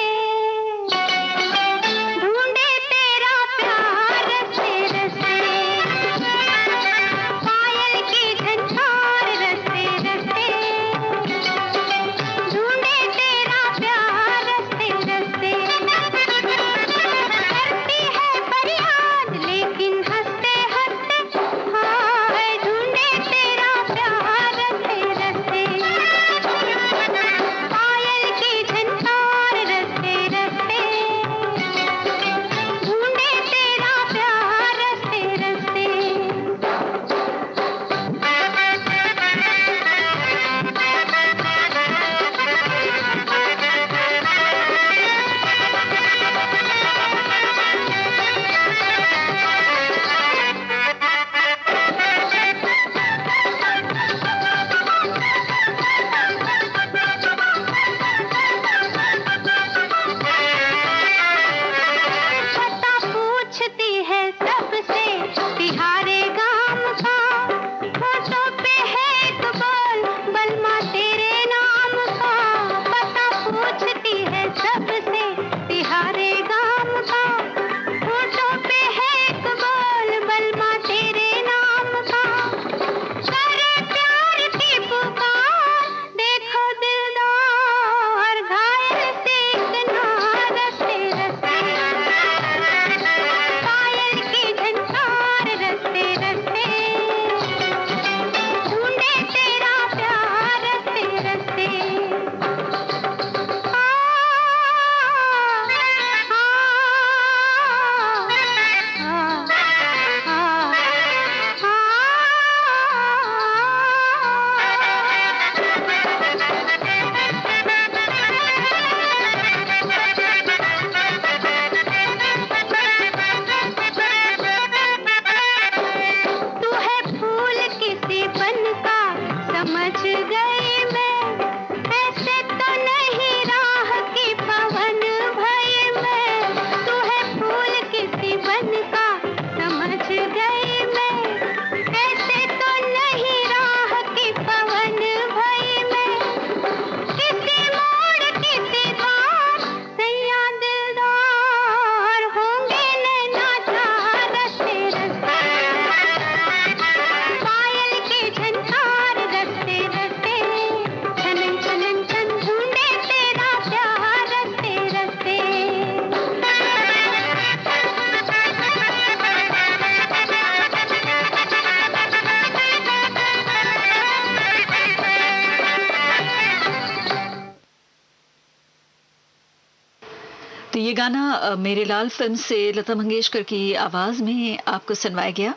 तो ये गाना मेरे लाल फिल्म से लता मंगेशकर की आवाज़ में आपको सुनवाया गया।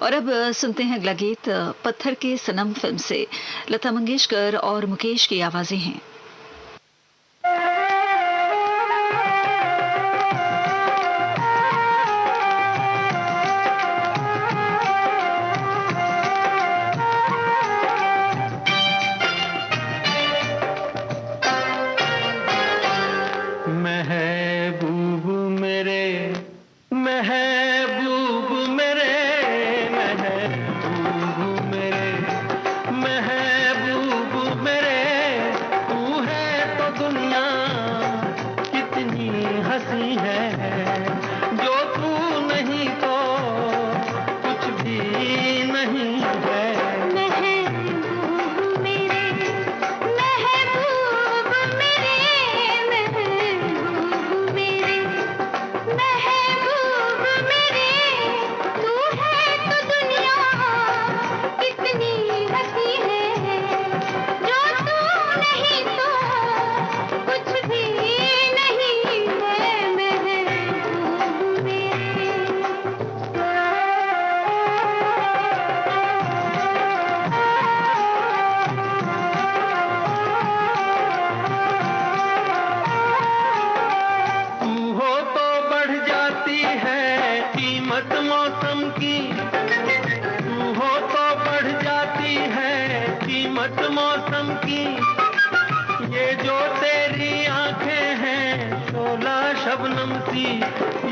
और अब सुनते हैं अगला गीत पत्थर के सनम फिल्म से लता मंगेशकर और मुकेश की आवाज़ें हैं।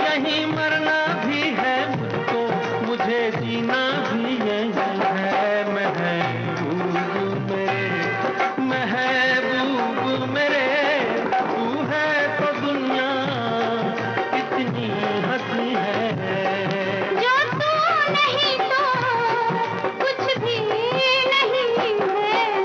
यही मरना भी है मुझको, मुझे जीना भी यही है। महबूब मेरे तू है तो दुनिया कितनी हंसी है। जो तू नहीं तो कुछ भी नहीं है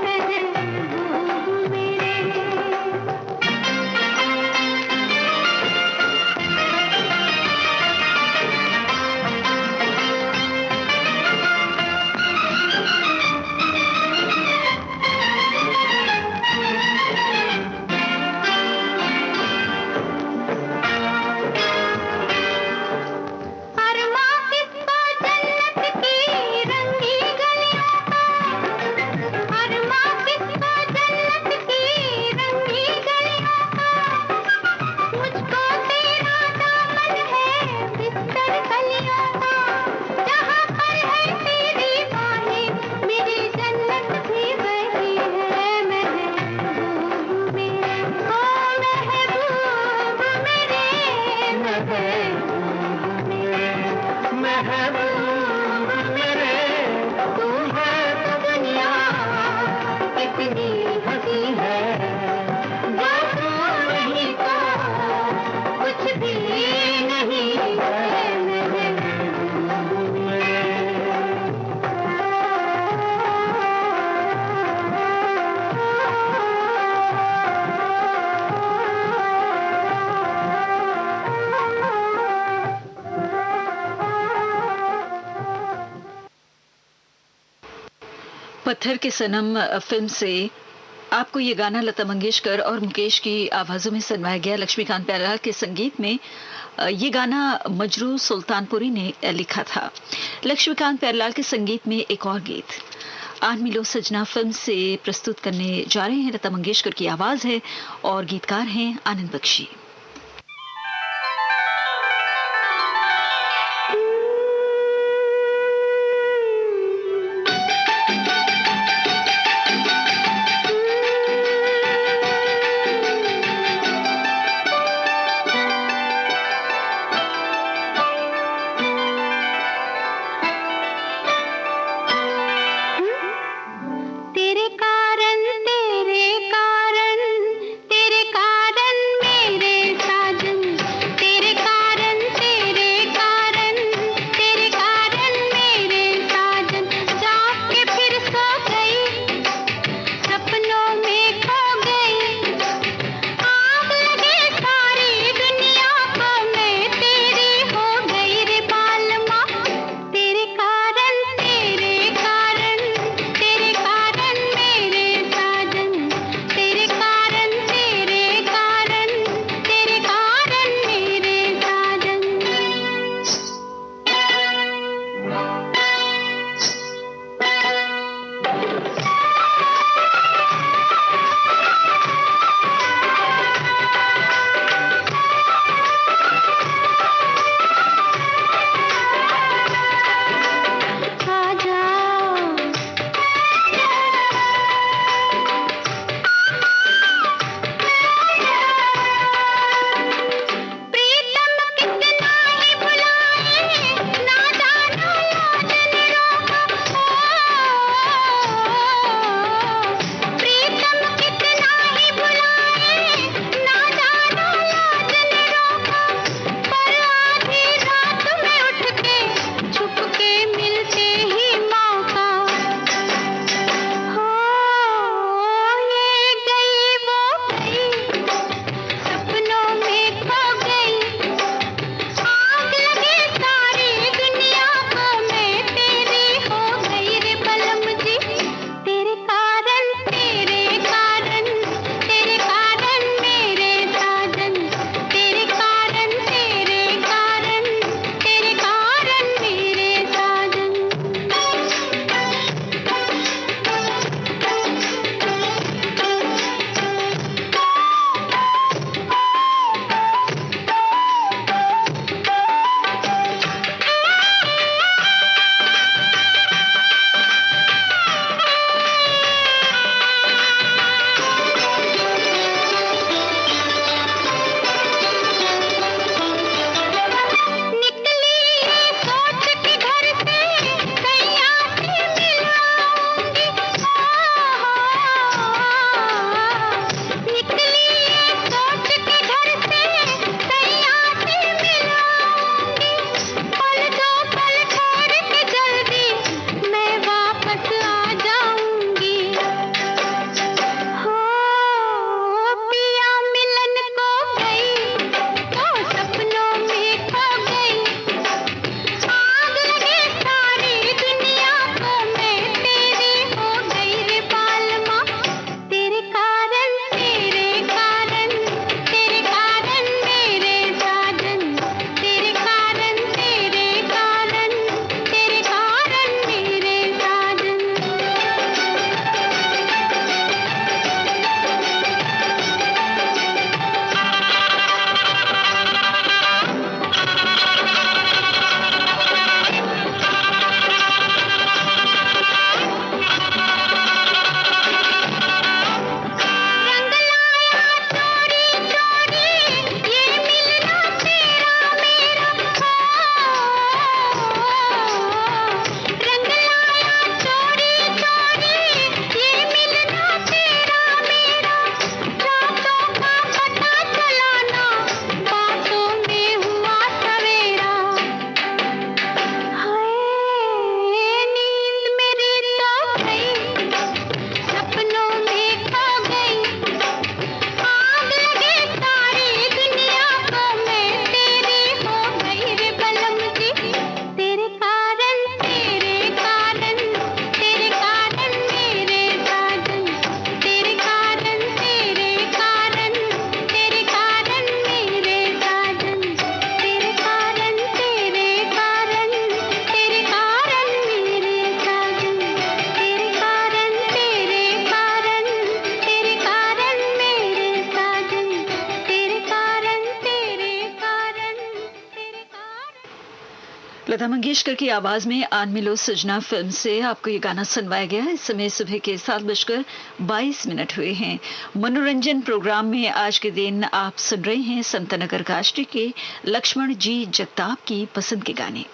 महबूब मेरे। पत्थर के सनम फिल्म से आपको ये गाना लता मंगेशकर और मुकेश की आवाज़ों में सुनवाया गया। लक्ष्मीकांत प्यारेलाल के संगीत में ये गाना मजरू सुल्तानपुरी ने लिखा था। लक्ष्मीकांत प्यारेलाल के संगीत में एक और गीत आन मिलो सजना फिल्म से प्रस्तुत करने जा रहे हैं। लता मंगेशकर की आवाज़ है और गीतकार हैं आनंद बख्शी। तेरे कारण लता मंगेशकर की आवाज में आन मिलो सजना फिल्म से आपको ये गाना सुनवाया गया है। इस समय सुबह के 7:22 हुए हैं। मनोरंजन प्रोग्राम में आज के दिन आप सुन रहे हैं संतनगर काष्टी के लक्ष्मण जी जगताप की पसंद के गाने।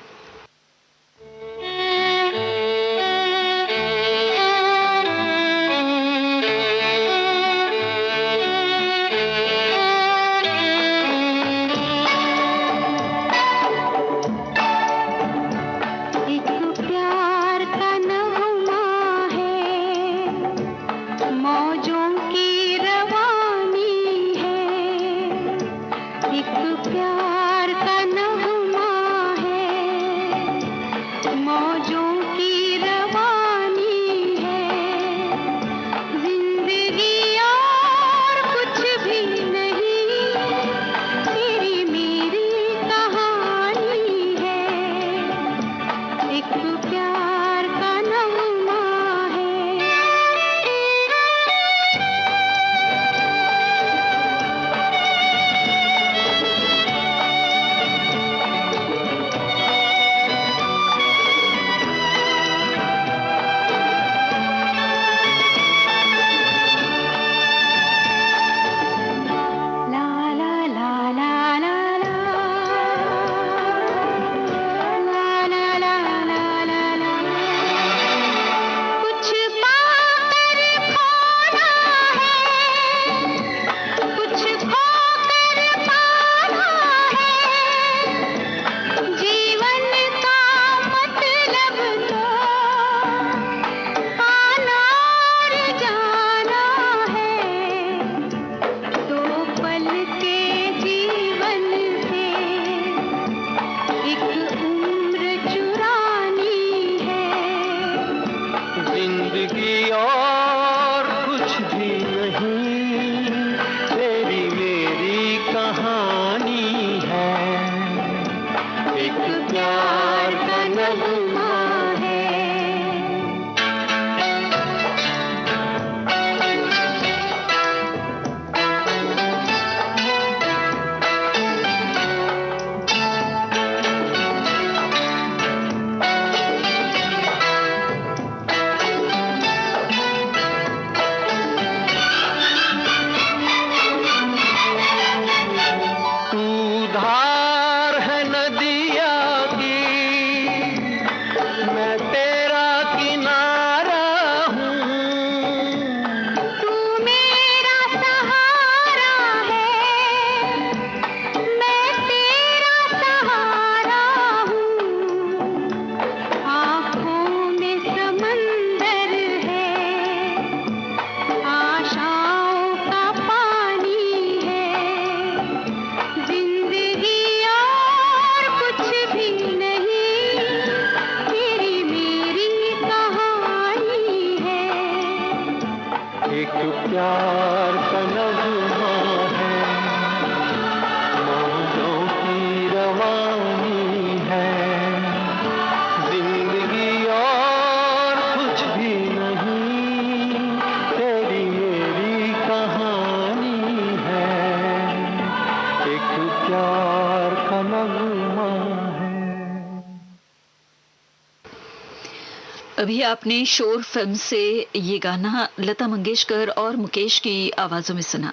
अभी आपने शोर फिल्म से ये गाना लता मंगेशकर और मुकेश की आवाज़ों में सुना।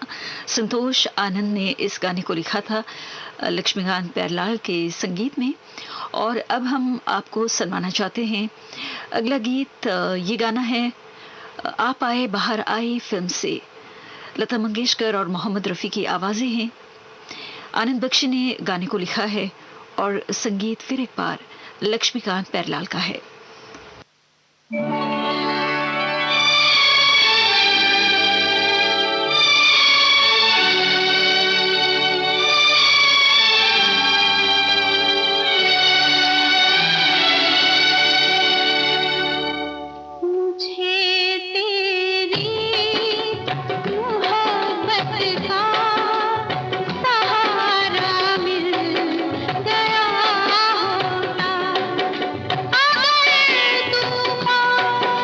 संतोष आनंद ने इस गाने को लिखा था लक्ष्मीकांत प्यारेलाल के संगीत में। और अब हम आपको सुनवाना चाहते हैं अगला गीत। ये गाना है आप आए बाहर आए फिल्म से। लता मंगेशकर और मोहम्मद रफ़ी की आवाज़ें हैं। आनंद बख्शी ने गाने को लिखा है और संगीत फिर एक बार लक्ष्मीकांत प्यारेलाल का है। अगर तूफान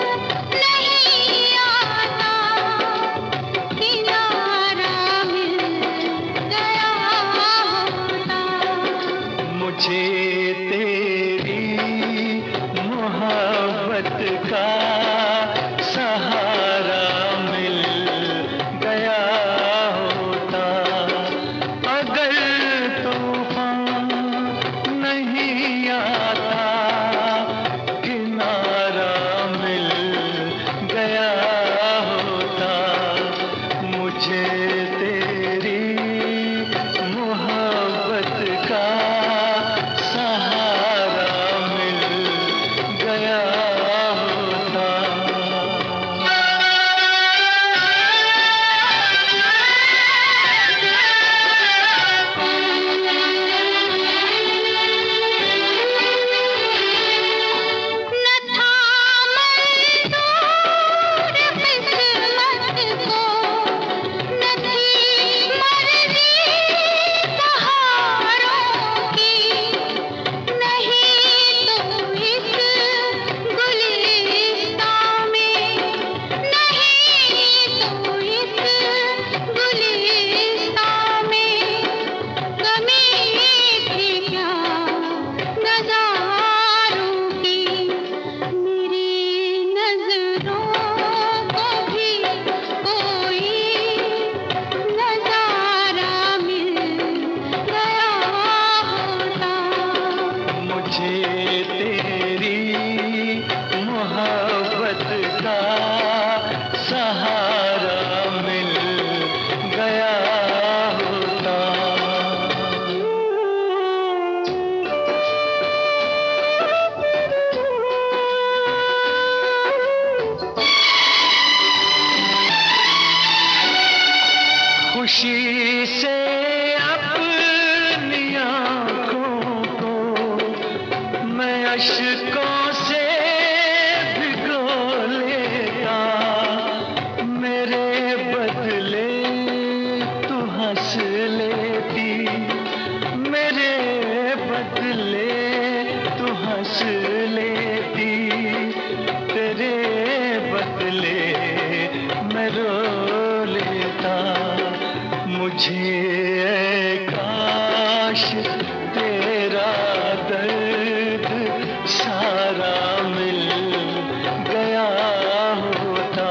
खुशी से अपनी आँखों को मैं अश्कों से भिगो लेता, मेरे बदले तू हंस लेती, मेरे बदले तू हंस लेती, तेरे बदले मैं रो लेता। मुझे काश तेरा दर्द सारा मिल गया होता।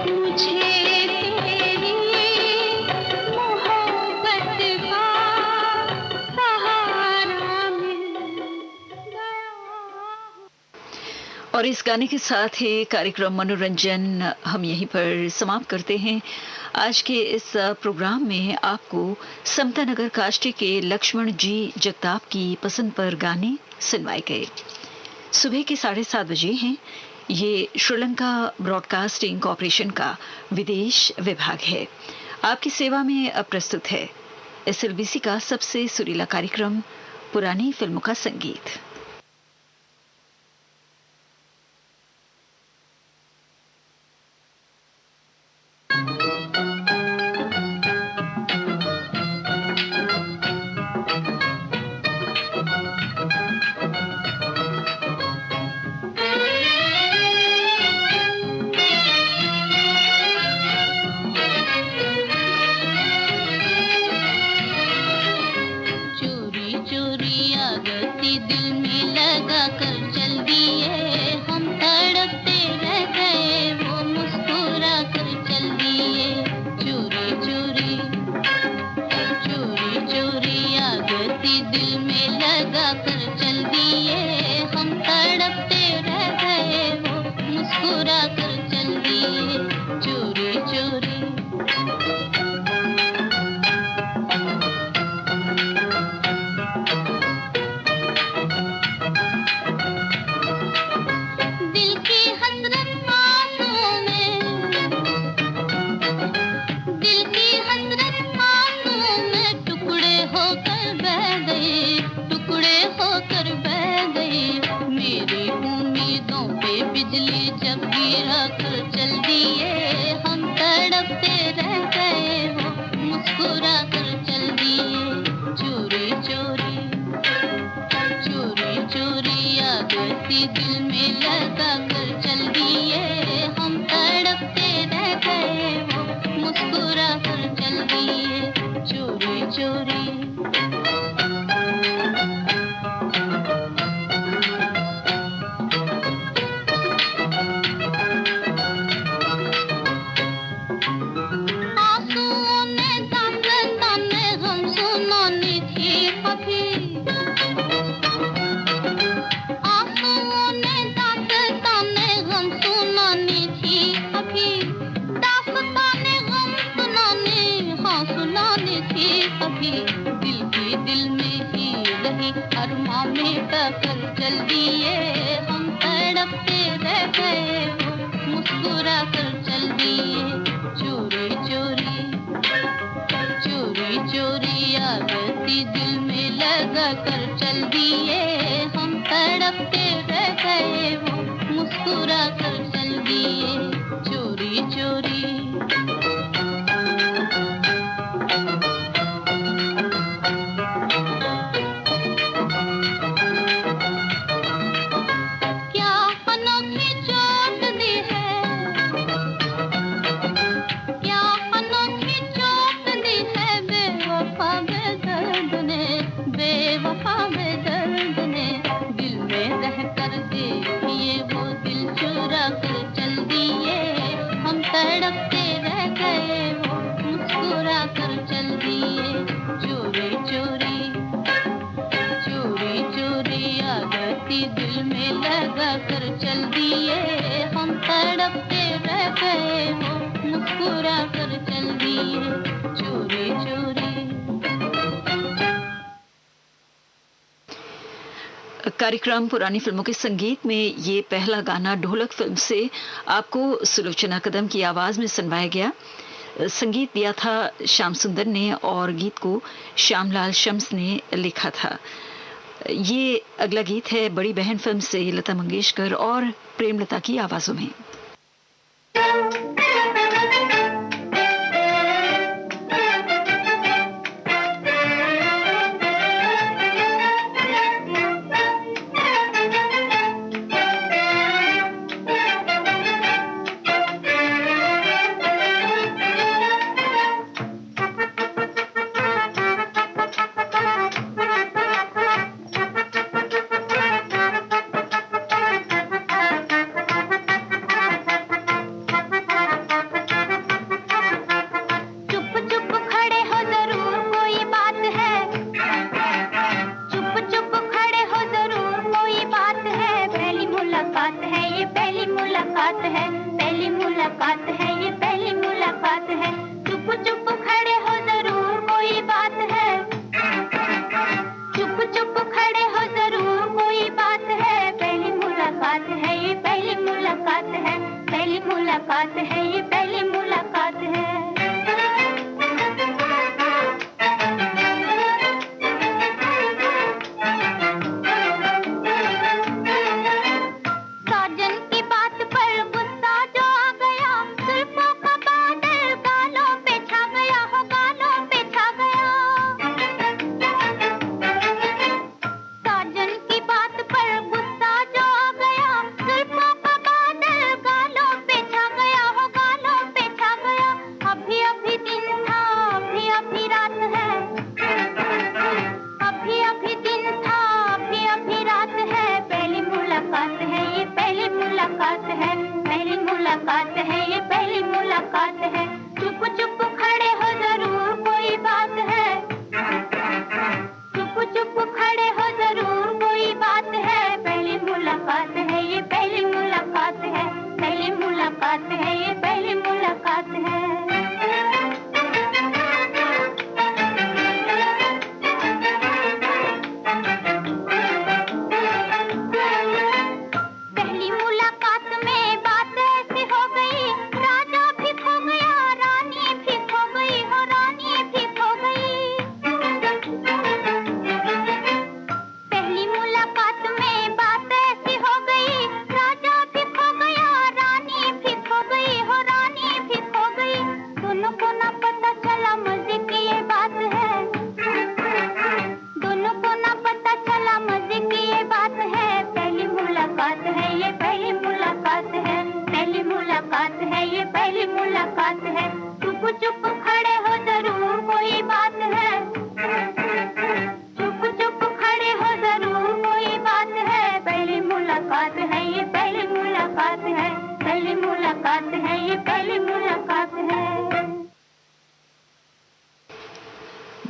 मुझे तेरी मोहब्बत का सहारा मिल गया। और इस गाने के साथ ही कार्यक्रम मनोरंजन हम यहीं पर समाप्त करते हैं। आज के इस प्रोग्राम में आपको समता नगर काष्टी के लक्ष्मण जी जगताप की पसंद पर गाने सुनवाए गए। सुबह के 7:30 बजे हैं। ये श्रीलंका ब्रॉडकास्टिंग कॉरपोरेशन का विदेश विभाग है। आपकी सेवा में अब प्रस्तुत है SLBC का सबसे सुरीला कार्यक्रम पुरानी फिल्मों का संगीत। चोरी चोरी आगती दिल में लगा कर चल दिए, हम तड़पते रह गए वो मुस्कुरा कर चल दिए। चोरी चोरी चोरी चोरी आगती दिल में लगा कर चल दिए, हम तड़पते रह गए वो मुस्कुरा कर चल दिए। चोरी चोरी दिल की हसरत आंसुओं में, दिल की हसरत आंसुओं में टुकड़े होकर बह गए, टुकड़े होकर बह गए। मेरी उम्मीदों पे बिजली जब गिरा कर चल दिए, हम तड़पते रह गए वो मुस्कुरा कर चल दिए। चोरी चोरी चोरी चोरी आगती दिल में लगा कर चल दिए, हम तड़पते रह गए वो मुस्कुरा कर चल दिए। चोरी चोरी आंसुओं ने दास्ताने गम सुनानी थी अभी, आंसुओं ने दास्ताने गम सुनानी थी अभी, दास्ताने गम सुनाने हाँ सुनानी थी अभी। दिल की दिल में ही रही अरमां में कर चल दिए, हम तड़पते रह गए वो मुस्कुरा कर चल दिए। चोरी चोरी चोरी चोरी आगती दिल में लगा कर चल दिए, हम तड़पते रह गए वो मुस्कुरा कर चल दिए। चोरी चोरी क्या अनोखी चोट दी है, क्या अनोखी चोट दी है बेवफा बेदर्द ने, बेवफा बेदर्द ने। दिल में रह कर देखिए वो दिल चुरा कर चल दिए, हम तड़पते रह गए वो मुस्कुरा कर चल दिए। चोरी चोरी चोरी चोरी आगती दिल में लगा कर चल दिए, हम तड़पते रह गए वो मुस्कुरा कर चल दिए। चोरी चोरी कार्यक्रम पुरानी फिल्मों के संगीत में ये पहला गाना ढोलक फिल्म से आपको सुलोचना कदम की आवाज में सुनवाया गया। संगीत दिया था श्याम सुंदर ने और गीत को श्यामलाल शम्स ने लिखा था। ये अगला गीत है बड़ी बहन फिल्म से लता मंगेशकर और प्रेमलता की आवाजों में।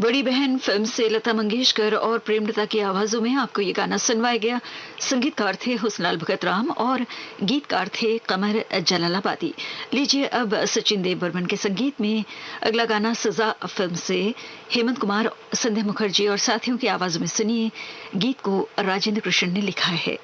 बड़ी बहन फिल्म से लता मंगेशकर और प्रेमलता की आवाजों में आपको ये गाना सुनवाया गया। संगीतकार थे हुस्नलाल भगत राम और गीतकार थे कमर जलालाबादी। लीजिए अब सचिन देव बर्मन के संगीत में अगला गाना सजा फिल्म से हेमंत कुमार, संध्या मुखर्जी और साथियों की आवाजों में सुनिए। गीत को राजेंद्र कृष्ण ने लिखा है।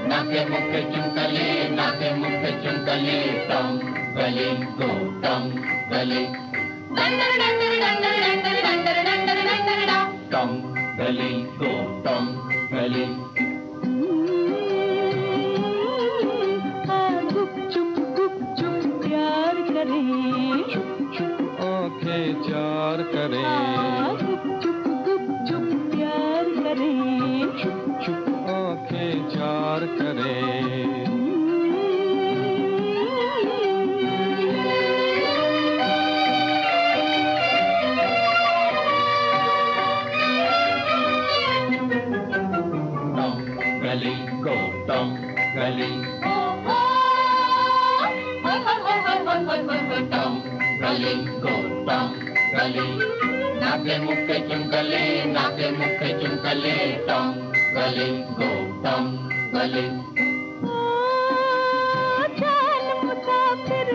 नाके मुखे चुंकले, नाके मुखे चुंकले, टम गले गो टम गले, डंडर डंडर डंडर डंडर डंडर डंडर डंडर डा, टम गले गो टम गले। गुप चुप प्यार करे, चुप आंखें चार करे, गुप चुप प्यार करे, चुप आंखें चार करे। गली गो टम गली, टम गली गो टम गली, नाके मुखे चुंकले, नाके मुखे चुंकले, टम गली गो टम गली। चाल मुसाफिर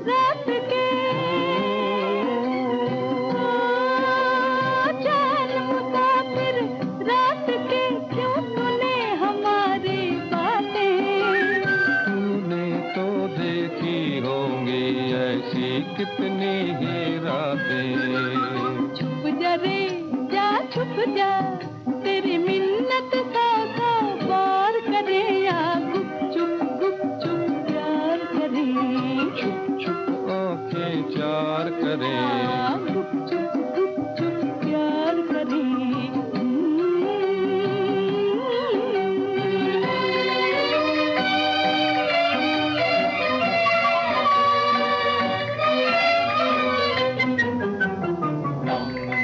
रात के करें। छुप जा रे जा छुप जा, तेरी मिन्नत सा बार करे, या गुप चुप प्यार करे। छुप छुप आंखें चार करें। गुप चुप प्यार करे।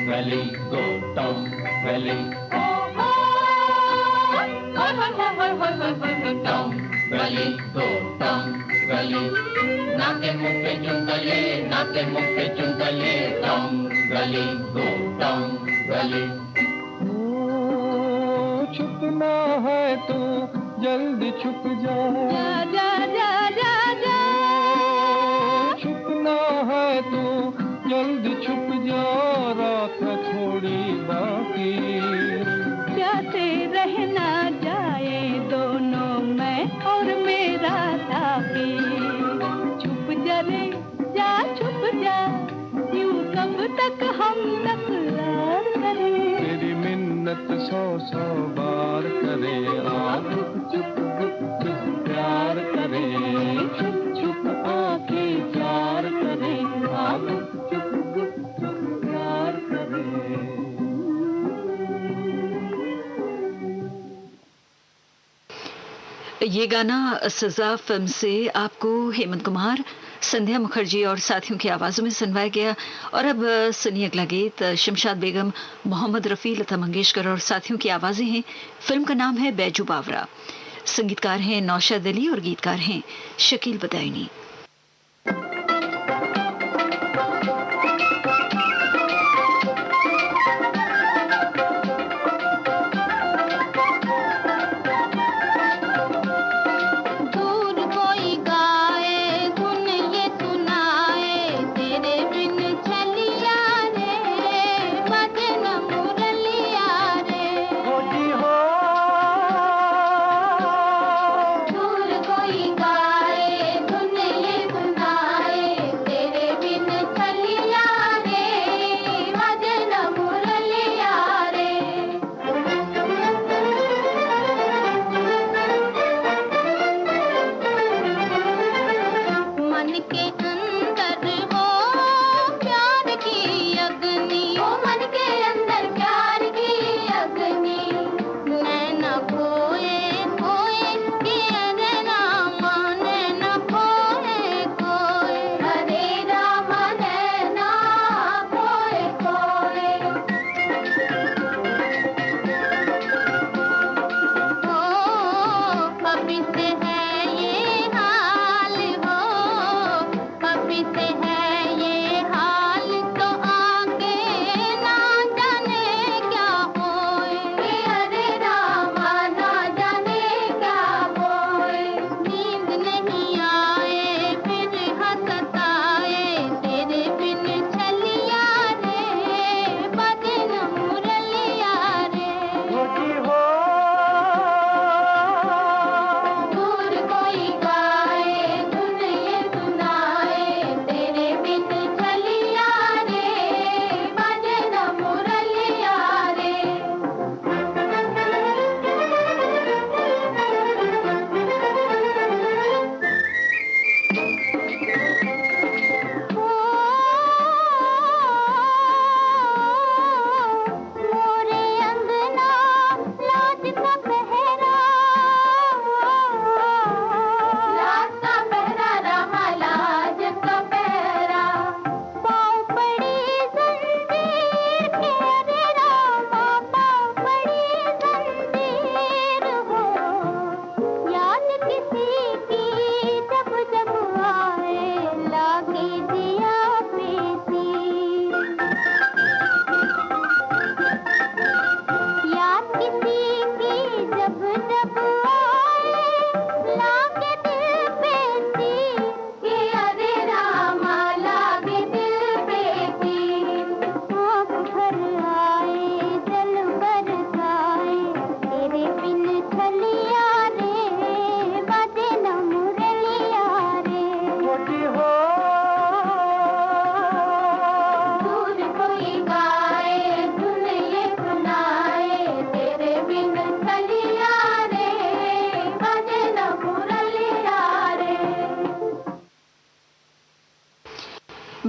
Valley, go down valley. Down valley, go down valley. नाके मुके चुंगले, नाके मुके चुंगले. Down valley, go down valley. छुपना है तो जल्दी छुप जा। जा जा जा जा, छुपना है तो जल्दी छुप जा, रात है थोड़ी बाकी। जाते रहना जाए दोनों, मैं और मेरा साथी। छुप जा रे जा छुप जा, यूं कब तक हम तकरार करें। तेरी मिन्नत 100 बार करे। गुप चुप प्यार करे। छुप छुप आंखें चार करें। गुप चुप प्यार करे। ये गाना सजा फिल्म से आपको हेमंत कुमार, संध्या मुखर्जी और साथियों की आवाजों में सुनवाया गया। और अब सुनिए अगला गीत। शमशाद बेगम, मोहम्मद रफी, लता मंगेशकर और साथियों की आवाजें हैं। फिल्म का नाम है बैजू बावरा। संगीतकार हैं नौशाद अली और गीतकार हैं शकील बदायूनी। दूर कोई गाए धुन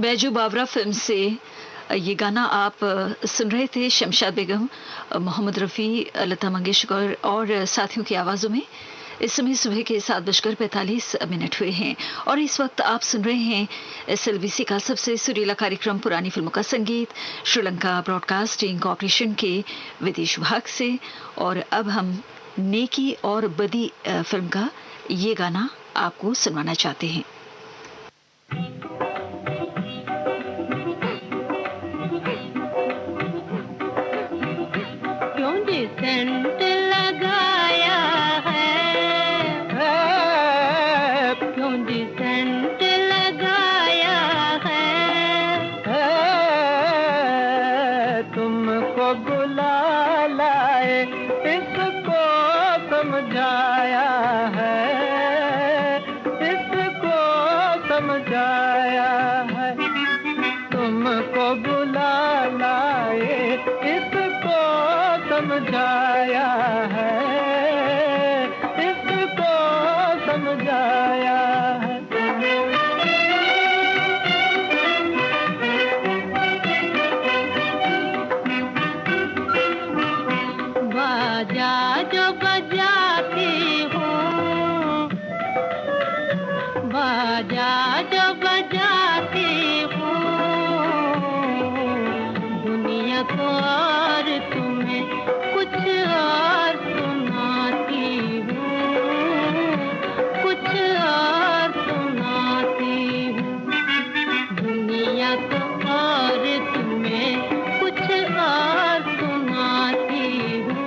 बैजू बावरा फिल्म से ये गाना आप सुन रहे थे शमशाद बेगम, मोहम्मद रफ़ी, लता मंगेशकर और साथियों की आवाज़ों में। इस समय सुबह के 7:45 हुए हैं और इस वक्त आप सुन रहे हैं SLBC का सबसे सुरीला कार्यक्रम पुरानी फिल्मों का संगीत, श्रीलंका ब्रॉडकास्टिंग कॉरपोरेशन के विदेश विभाग से। और अब हम नेकी और बदी फिल्म का ये गाना आपको सुनवाना चाहते हैं। सेंट लगाया है, क्यों जी सेंट लगाया है, तुमको बुला लाए इसको समझाया है, इसको समझाया है, तुमको बुला लाए इसको समझाया है, इसको समझाया है। बाजा जो बजाती हूँ, बाजा जो बजाती हूँ, दुनिया को और तुम्हें कुछ और सुनाती हूँ, कुछ और सुनाती हूँ, दुनिया को और तुम्हें कुछ और सुनाती हूँ,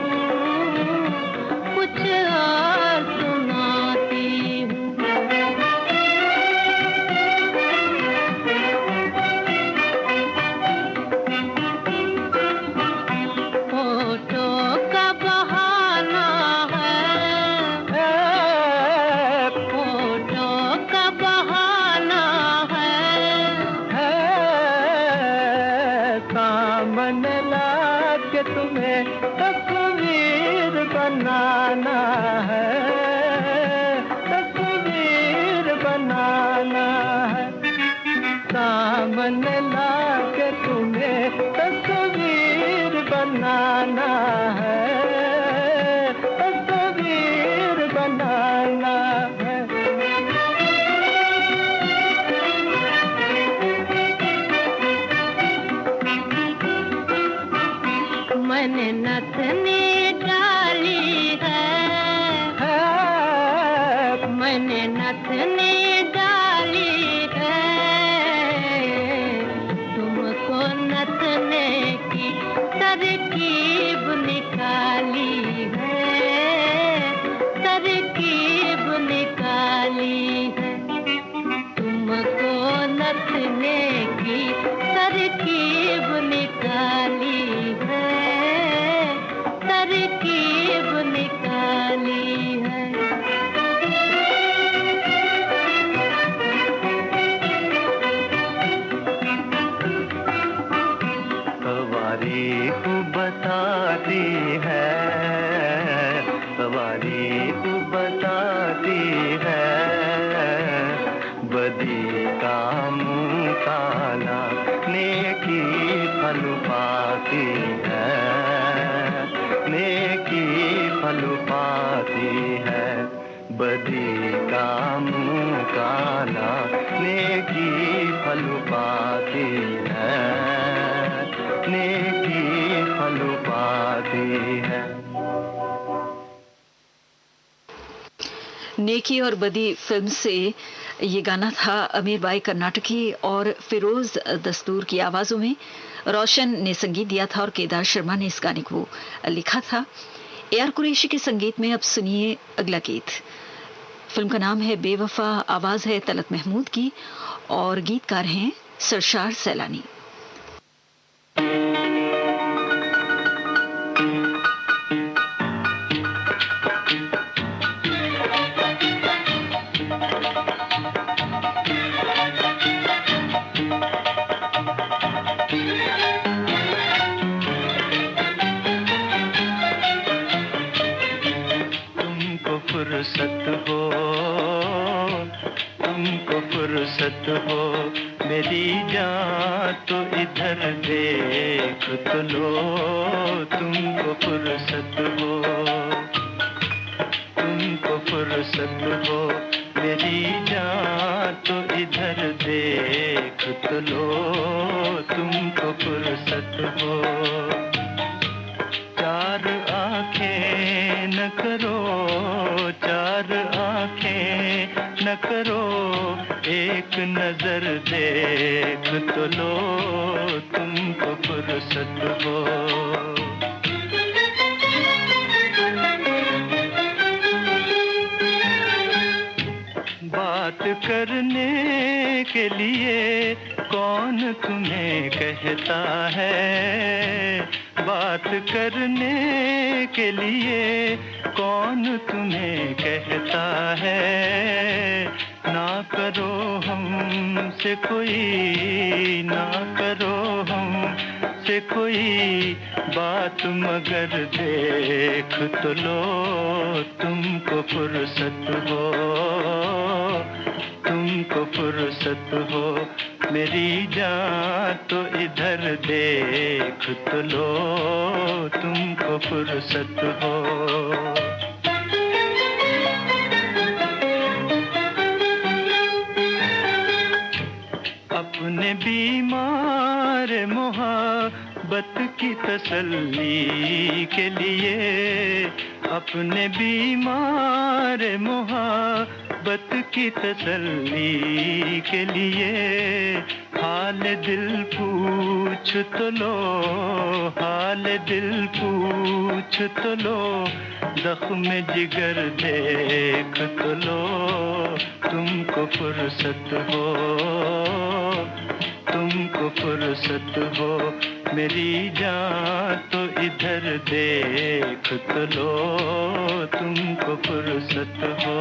कुछ और सुनाती हूँ। फोटो का बहाना है, फोटो का बहाना है, सामने ला के तुम्हें तस्वीर बनाना है, तस्वीर बनाना है, सामने ला के तुम्हें तस्वीर बनाना है, तस्वीर बनाना है। मैंने नथनी डाली है, मैंने नथनी डाली है, तुमको नथने की तरकीब निकाली है, तरकीब निकाली है, तुमको नथने की तरकीब निकाली है, तरकीब निकाली है। तवारीख बताती है, तवारीख बताती है, बदी का मुँह काला नेकी फल पाती है, नेकी फल पाती है, बदी का मुँह काला नेकी फल पाती है, नेकी फल पाती है। नेकी और बदी फिल्म से ये गाना था अमीर बाई कर्नाटकी और फिरोज दस्तूर की आवाज़ों में। रोशन ने संगीत दिया था और केदार शर्मा ने इस गाने को लिखा था। AR कुरैशी के संगीत में अब सुनिए अगला गीत। फिल्म का नाम है बेवफा, आवाज़ है तलत महमूद की और गीतकार हैं सरशार सैलानी। फुर्सत हो, तुमको फुर्सत हो, मेरी जान तो इधर देख तो लो, तुमको फुर्सत हो, तुमको फुर्सत हो। मेरी जान तो इधर देख तो लो, तुमको फुर्सत हो। चार आंखें न करो, चार आंखें न करो, एक नजर देख तो लो, तुमको फुर्सत हो। बात करने के लिए कौन तुम्हें कहता है, बात करने के लिए कौन तुम्हें कहता है। ना करो हमसे कोई, ना करो हमसे कोई बात, मगर देख तो लो, तुमको फुर्सत हो, तुमको फुर्सत हो। मेरी जान तो इधर देख तो लो, तुमको फुर्सत हो। अपने बीमार मोहब्बत की तसल्ली के लिए, अपने बीमार मोहब्बत की तसल्ली के लिए हाल दिल पूछ तो लो, हाल दिल पूछ तो लो, जख्म जिगर देख तो लो, तुमको फुर्सत हो, तुमको फुर्सत हो। मेरी जान तो इधर देख तो लो, तुमको फुर्सत हो।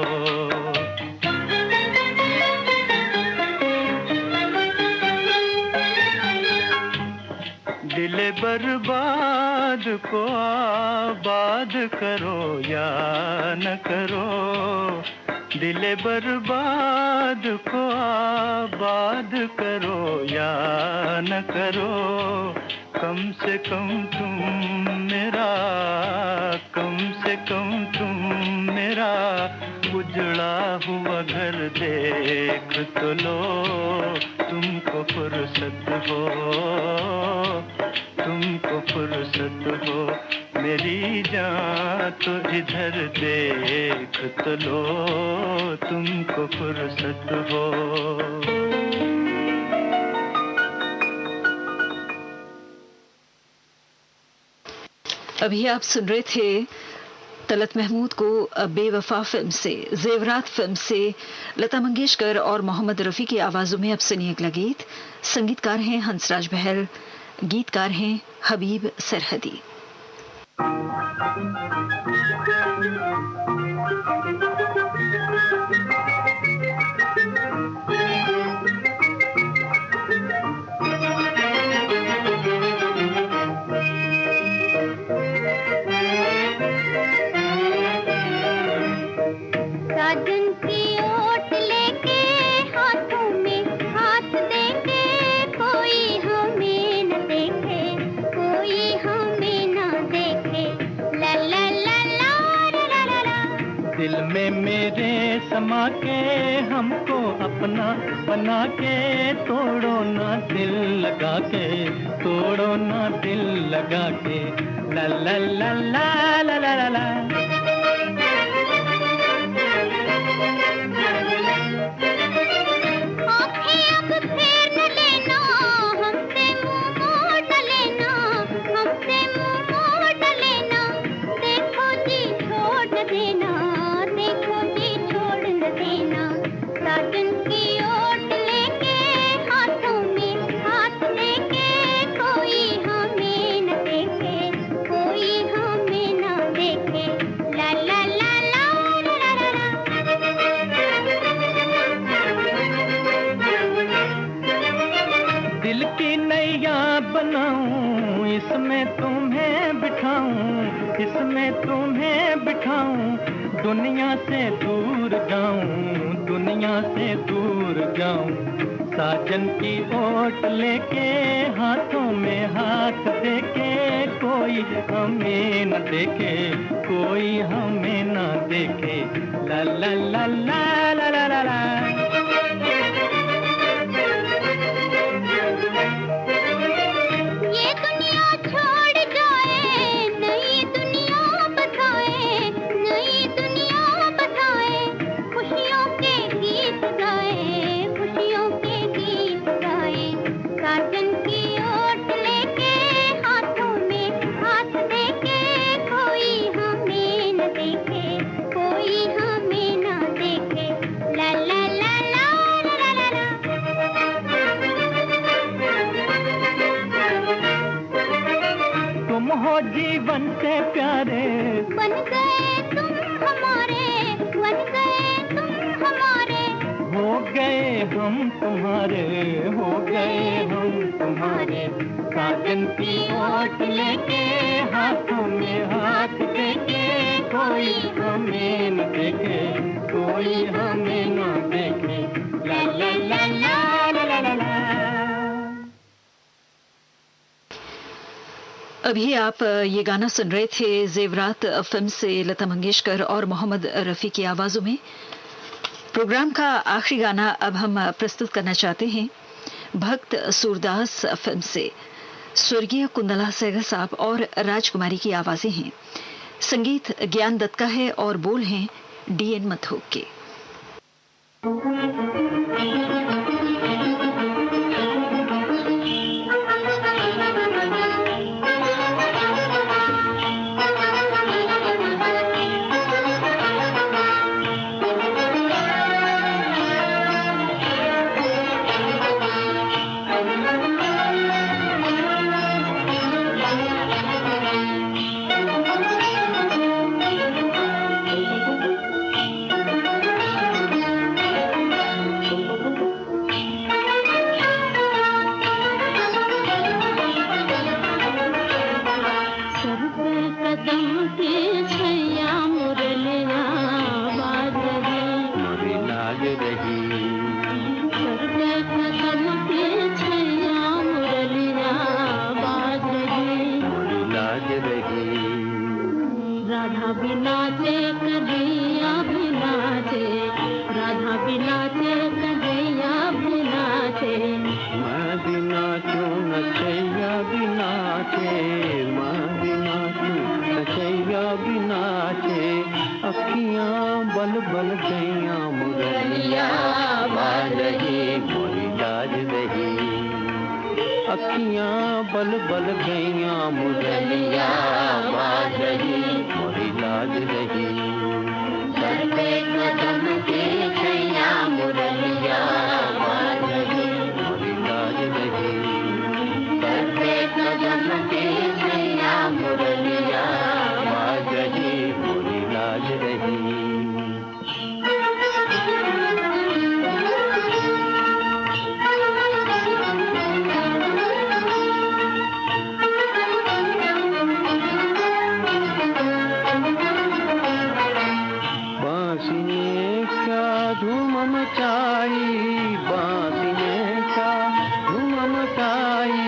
दिल बर्बाद को आबाद करो या न करो, दिल बर्बाद को आबाद करो या न करो। कम से कम तुम मेरा, कम से कम तुम मेरा उजड़ा हुआ घर देख तो लो, तुमको फुर्सत हो, तुमको फुर्सत हो। मेरी जान तो इधर देख तो लो, तुमको फुर्सत हो। अभी आप सुन रहे थे तलत महमूद को बेवफा फिल्म से, जेवरात फिल्म से लता मंगेशकर और मोहम्मद रफ़ी की आवाज़ों में। अब सुनिए अगला गीत। संगीतकार हैं हंसराज बहल, गीतकार हैं हबीब सरहदी। साजन की ओट लेके हाथों में हाथ देके, कोई हमें न देखे, कोई हमें न देखे, ला ला ला ला ला ला ला। दिल में मेरे समा के हमको अपना बना के, तोड़ो ना दिल लगा के, तोड़ो ना दिल लगा के, ला ला ला ला ला ला ला ला। इसमें तुम्हें बिठाऊं, इसमें तुम्हें बिठाऊं, दुनिया से दूर जाऊं, दुनिया से दूर जाऊं। साजन की ओट लेके हाथों में हाथ देके कोई हमें न देखे, कोई हमें न देखे। ला ला ला ला ला ला ला ला। ये दुनिया छोड़ जाए, नई दुनिया बसाए, नई दुनिया बसाए, खुशियों के गीत गाए, खुशियों के गीत गाए। साजन की ओट लेके हाथों में हाथ देके कोई हमें न देखे, कोई हमें न देखे। ला ला ला ला ला ला ला। तुम हो जीवन से प्यारे, बन गए तुम हमारे, बन गए तुम हमारे। हो गए हम तुम्हारे, हो गए हम तुम्हारे। साजन की ओट लेके हाथों में हाथ देके कोई हमें न देखे, कोई हमें न देखे। ला ला ला ला ला ला ला ला। अभी आप ये गाना सुन रहे थे जेवरात फिल्म से लता मंगेशकर और मोहम्मद रफ़ी की आवाज़ों में। प्रोग्राम का आखिरी गाना अब हम प्रस्तुत करना चाहते हैं भक्त सूरदास फिल्म से। स्वर्गीय कुंदला सहगल साहब और राजकुमारी की आवाज़ें हैं। संगीत ज्ञान दत्त का है और बोल हैं डीएन मथोक के। राधा भी नाचे कन्हैया भी नाचे, राधा भी नाचे कन्हैया भी नाचे। मैं भी नाचूं नचैया भी नाचे, मैं भी नाचूं नचैया भी नाचे। अखियां बल बल गईया मुरलिया बाज रही मोरी लाज रही। अखियां बल बल गईया मुरलिया बाज रही मोरी लाज रही। सर पे कदम के छैया मुरलिया बाज रही मोरी लाज रही। सर पे कदम के छैया मुरलिया बाज रही मोरी लाज रही। धूम मचाई बांसी ने क्या धूम मचाई।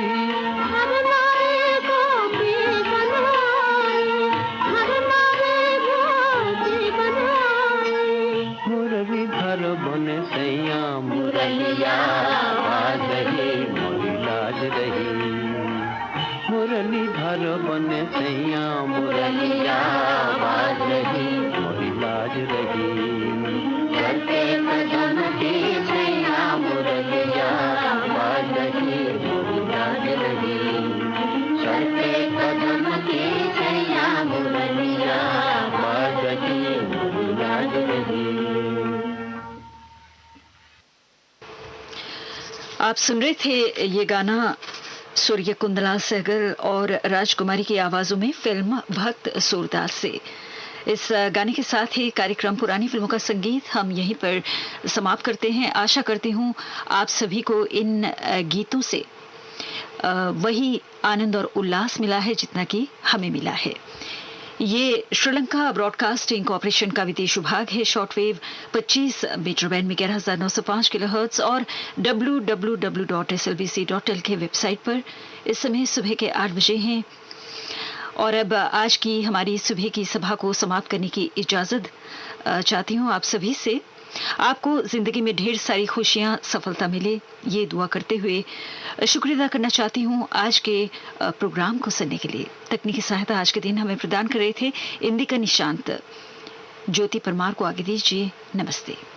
हर नारे गोपी बनाई, हर नारे गोपी बनाई। मुरलीधर बने सैया मुरलिया बाज रही मोरी लाज रही। मुरलीधर बने सैया मुरलिया बाज रही मोरी लाज रही। चलते कदम की छैया मुरलिया बाज रही मोरी लाज रही। चलते कदम की छैया मुरलिया बाज रही मोरी लाज रही। आप सुन रहे थे ये गाना स्वर्गीय कुंदला सहगल और राजकुमारी की आवाजों में फिल्म भक्त सूरदास से। इस गाने के साथ ही कार्यक्रम पुरानी फिल्मों का संगीत हम यहीं पर समाप्त करते हैं। आशा करती हूँ आप सभी को इन गीतों से वही आनंद और उल्लास मिला है जितना कि हमें मिला है। ये श्रीलंका ब्रॉडकास्टिंग कॉर्पोरेशन का विदेश विभाग है। शॉर्टवेव 25 मीटर बैंड में 11,905 किलोहर्ट्ज और www.slbc.lk के वेबसाइट पर इस समय सुबह के 8 बजे हैं। और अब आज की हमारी सुबह की सभा को समाप्त करने की इजाजत चाहती हूँ आप सभी से। आपको जिंदगी में ढेर सारी खुशियां, सफलता मिले, ये दुआ करते हुए शुक्रिया अदा करना चाहती हूँ आज के प्रोग्राम को सुनने के लिए। तकनीकी सहायता आज के दिन हमें प्रदान कर रहे थे इंदिका निशांत। ज्योति परमार को आगे दीजिए। नमस्ते।